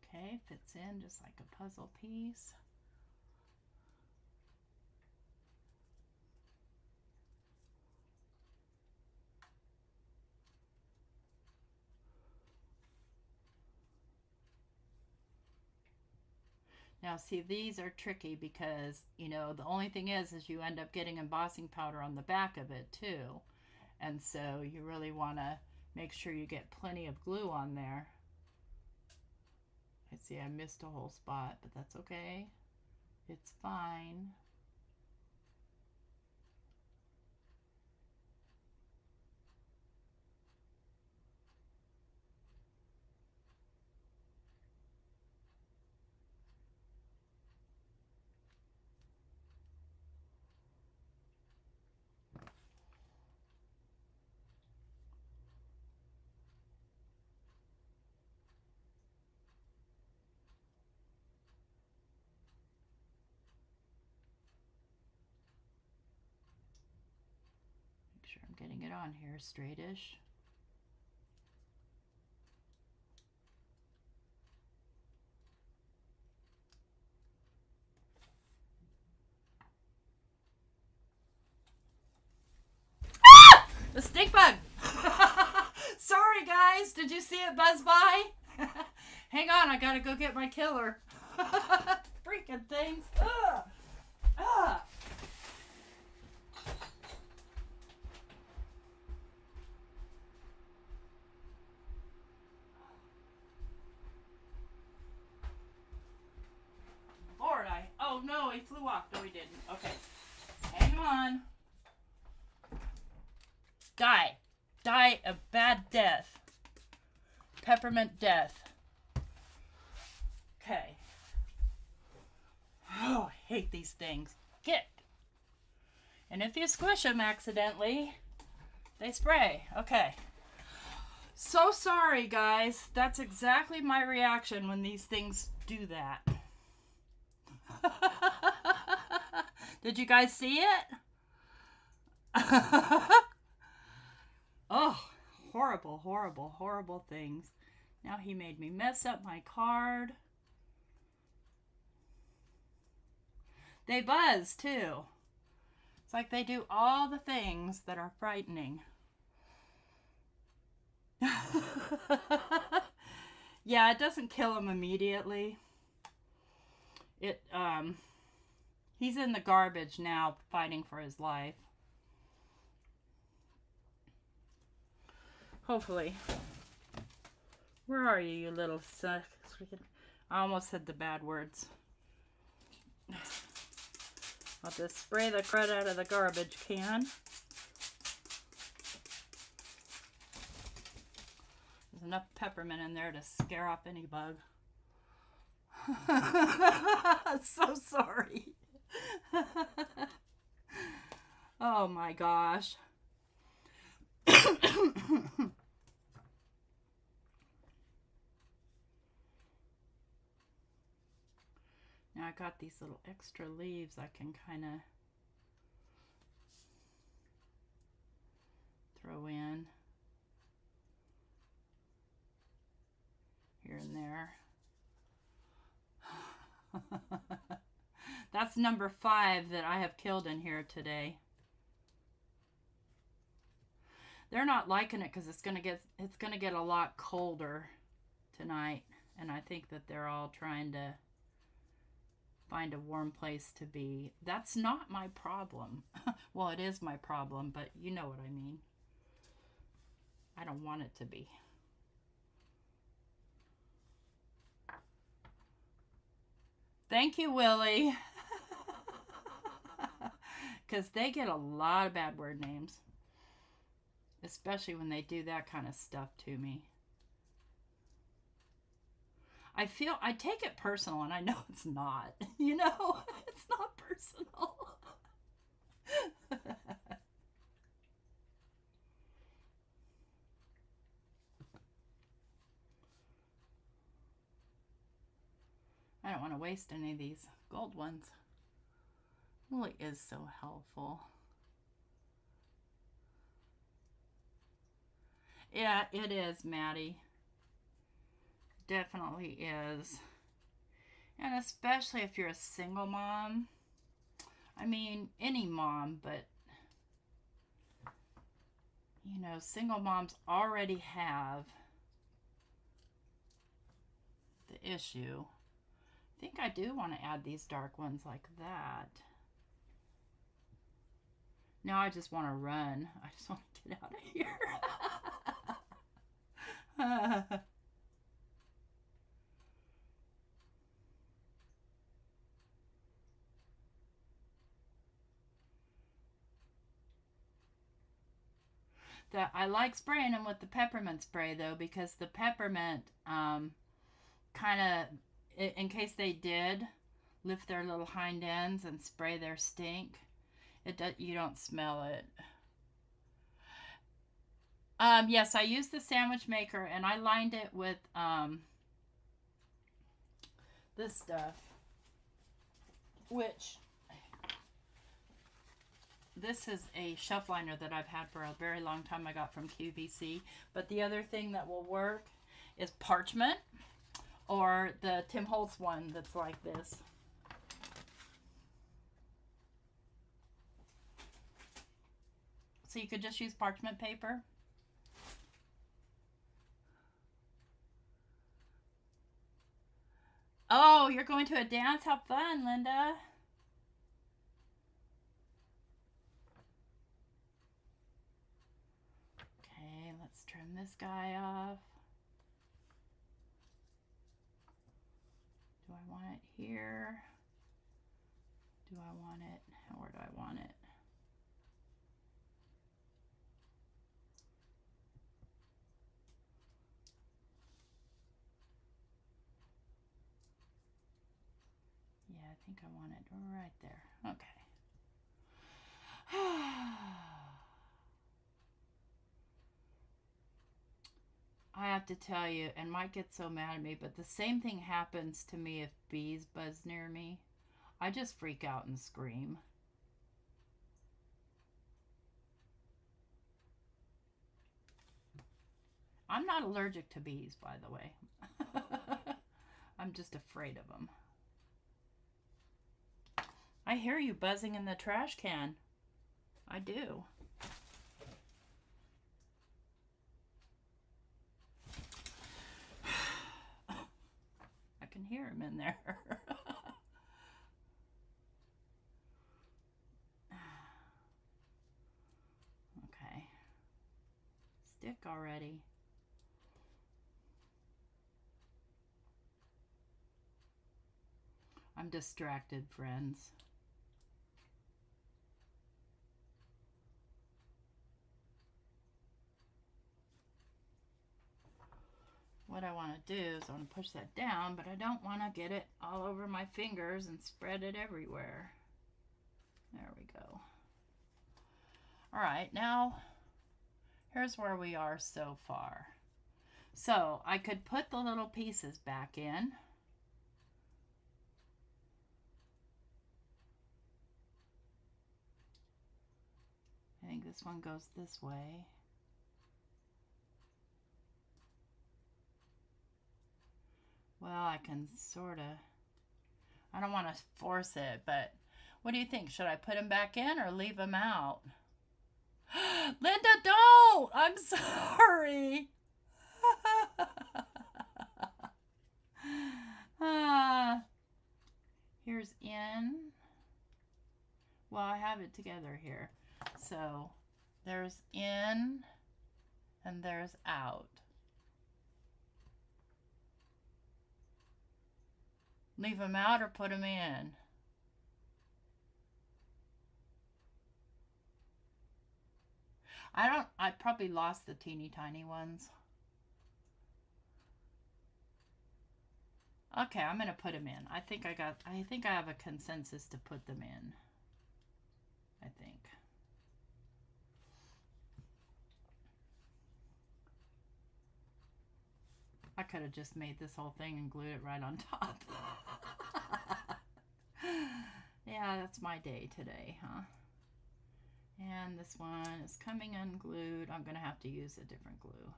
Okay, fits in just like a puzzle piece. Now see, these are tricky because, you know, the only thing is you end up getting embossing powder on the back of it too. And so you really want to make sure you get plenty of glue on there. I see I missed a whole spot, but that's okay. It's fine. Make sure I'm getting it on here straightish. The stink bug! Sorry guys, did you see it buzz by? Hang on, I gotta go get my killer. Freaking things. Ugh. Ugh. Lord, oh no, he flew off. No, he didn't. Okay. Hang on. Die. Die a bad death. Peppermint death. Okay. Oh, I hate these things. Get. And if you squish them accidentally, they spray. Okay. So sorry, guys. That's exactly my reaction when these things do that. Did you guys see it? Oh, horrible, horrible, horrible things. Now he made me mess up my card. They buzz too. It's like they do all the things that are frightening. Yeah, it doesn't kill him immediately. He's in the garbage now, fighting for his life. Hopefully. Where are you, you little suck? I almost said the bad words. I'll just spray the crud out of the garbage can. There's enough peppermint in there to scare off any bug. So sorry. Oh my gosh. Now I got these little extra leaves I can kind of throw in here and there. That's number 5 that I have killed in here today. They're not liking it because it's gonna get a lot colder tonight, and I think that they're all trying to find a warm place to be. That's not my problem. Well, it is my problem, but you know what I mean. I don't want it to be. Thank you, Willie. Because they get a lot of bad word names, especially when they do that kind of stuff to me. I take it personal, and I know it's not. You know, it's not personal. I don't want to waste any of these gold ones. It really is so helpful. Yeah, it is, Maddie. Definitely is. And especially if you're a single mom. I mean, any mom, but you know, single moms already have the issue. I think I do want to add these dark ones like that. Now I just want to run. I just want to get out of here. I like spraying them with the peppermint spray though, because the peppermint kind of, in case they did lift their little hind ends and spray their stink, you don't smell it. Yes, I used the sandwich maker and I lined it with this stuff, which this is a shelf liner that I've had for a very long time. I got from QVC. But the other thing that will work is parchment, or the Tim Holtz one that's like this. So you could just use parchment paper. Oh, you're going to a dance? How fun, Linda. Okay, let's trim this guy off. Do I want it here? Do I want it? Where do I want it? Yeah, I think I want it right there. Okay. I have to tell you, and Mike gets so mad at me, but the same thing happens to me if bees buzz near me. I just freak out and scream. I'm not allergic to bees, by the way. I'm just afraid of them. I hear you buzzing in the trash can. I do. I can hear him in there. Okay. Stick already. I'm distracted, friends. What I want to do is I want to push that down, but I don't want to get it all over my fingers and spread it everywhere. There we go. All right, now here's where we are so far. So I could put the little pieces back in. I think this one goes this way. Well, I can sort of, I don't want to force it, but what do you think? Should I put them back in or leave them out? Linda, don't! I'm sorry. Here's in. Well, I have it together here. So there's in and there's out. Leave them out or put them in? I probably lost the teeny tiny ones. Okay, I'm going to put them in. I think I have a consensus to put them in. I think. I could have just made this whole thing and glued it right on top. Yeah, that's my day today, huh? And this one is coming unglued. I'm going to have to use a different glue.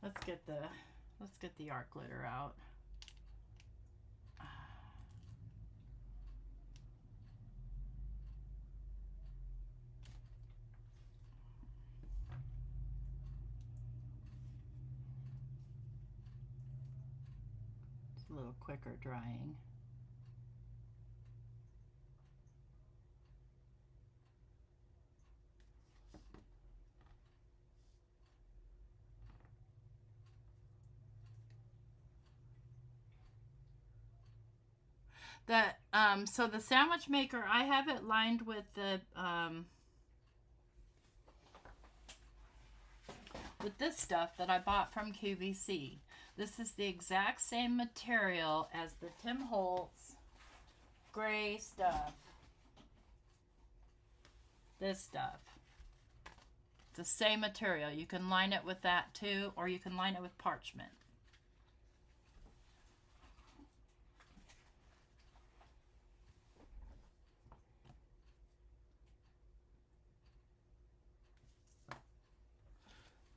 Let's get the art glitter out. It's a little quicker drying. So the sandwich maker, I have it lined with this stuff that I bought from QVC. This is the exact same material as the Tim Holtz gray stuff. This stuff. It's the same material. You can line it with that too, or you can line it with parchment.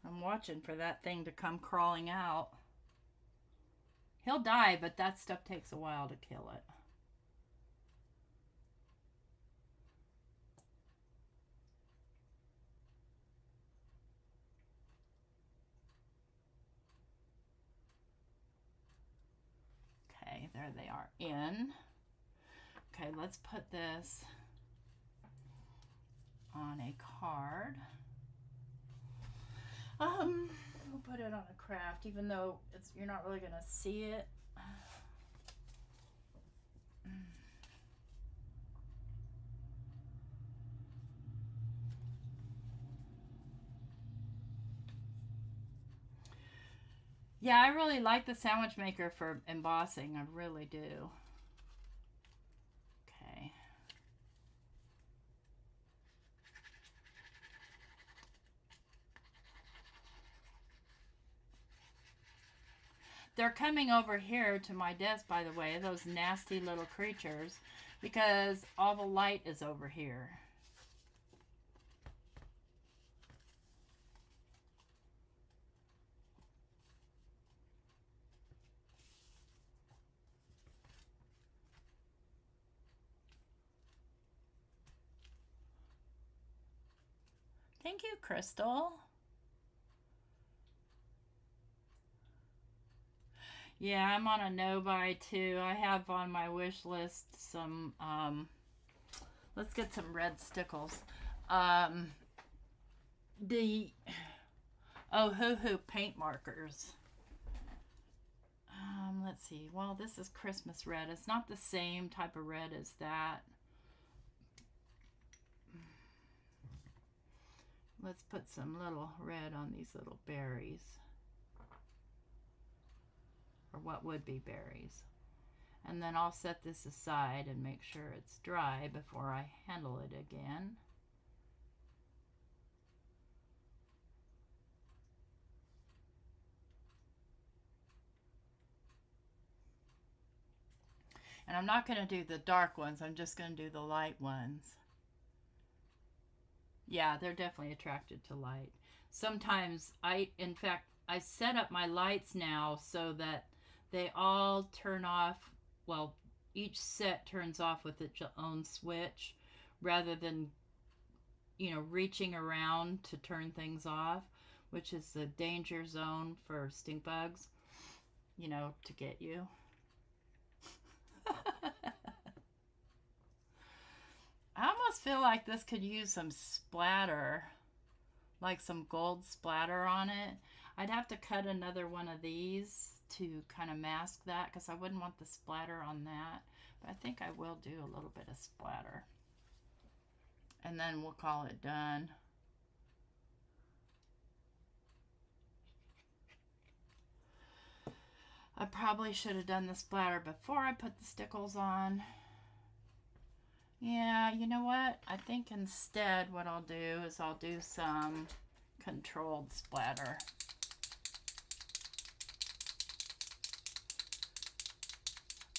I'm watching for that thing to come crawling out. He'll die, but that stuff takes a while to kill it. Okay, there they are in. Okay, let's put this on a card. We'll put it on a craft, even though you're not really gonna see it. Yeah, I really like the sandwich maker for embossing. I really do. Okay. They're coming over here to my desk, by the way, those nasty little creatures, because all the light is over here. Thank you, Crystal. Yeah, I'm on a no-buy too. I have on my wish list some, let's get some red stickles. The Hoo paint markers. Let's see. Well, this is Christmas red. It's not the same type of red as that. Let's put some little red on these little berries. Or what would be berries. And then I'll set this aside and make sure it's dry before I handle it again. And I'm not going to do the dark ones, I'm just going to do the light ones. Yeah, they're definitely attracted to light. Sometimes in fact, I set up my lights now so that they all turn off. Well, each set turns off with its own switch rather than, reaching around to turn things off, which is the danger zone for stink bugs, to get you. feel like this could use some splatter, like some gold splatter on it. I'd have to cut another one of these to kind of mask that because I wouldn't want the splatter on that. But I think I will do a little bit of splatter. And then we'll call it done. I probably should have done the splatter before I put the stickles on. Yeah, you know what? I think instead what I'll do is I'll do some controlled splatter.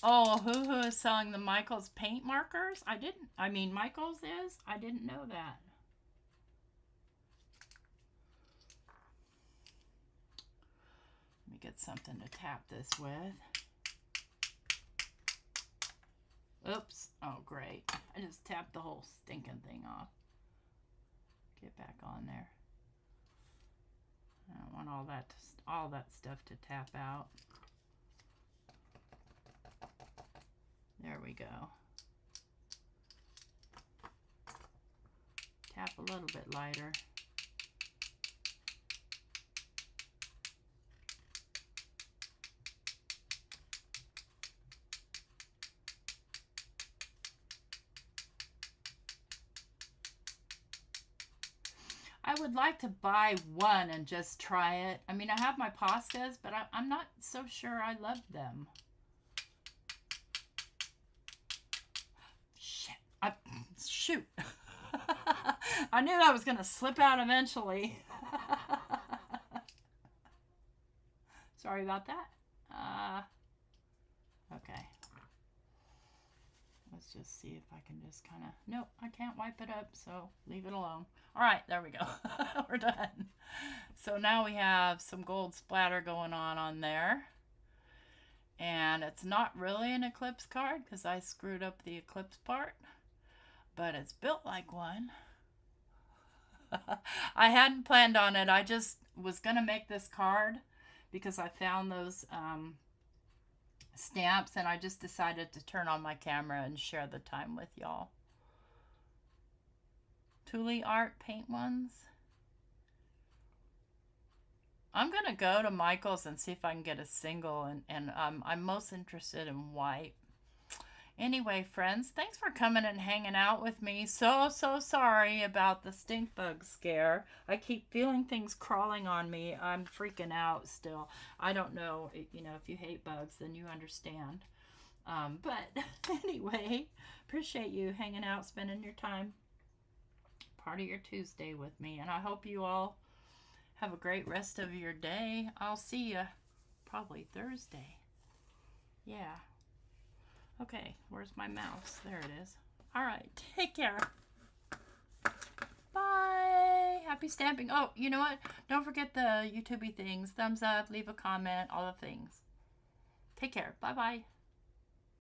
Oh, Hoo is selling the Michaels paint markers? Michaels is? I didn't know that. Let me get something to tap this with. Oops. Oh, great. I just tapped the whole stinking thing off. Get back on there. I don't want all that stuff to tap out. There we go. Tap a little bit lighter. I would like to buy one and just try it. I mean, I have my Postage, but I'm not so sure I love them. Shoot. I knew that was going to slip out eventually. Sorry about that. Okay. Let's just see if I can just kind of... Nope, I can't wipe it up, so leave it alone. All right, there we go. We're done. So now we have some gold splatter going on there. And it's not really an eclipse card because I screwed up the eclipse part. But it's built like one. I hadn't planned on it. I just was going to make this card because I found those stamps and I just decided to turn on my camera and share the time with y'all. Thule Art paint ones. I'm going to go to Michael's and see if I can get a single, and I'm most interested in white. Anyway, friends, thanks for coming and hanging out with me. So sorry about the stink bug scare. I keep feeling things crawling on me. I'm freaking out still. I don't know, you know, if you hate bugs, then you understand. But anyway, appreciate you hanging out, spending your time, part of your Tuesday with me. And I hope you all have a great rest of your day. I'll see you probably Thursday. Yeah. Okay, where's my mouse? There it is. All right, take care. Bye. Happy stamping. Oh, you know what? Don't forget the YouTube things. Thumbs up, leave a comment, all the things. Take care. Bye-bye.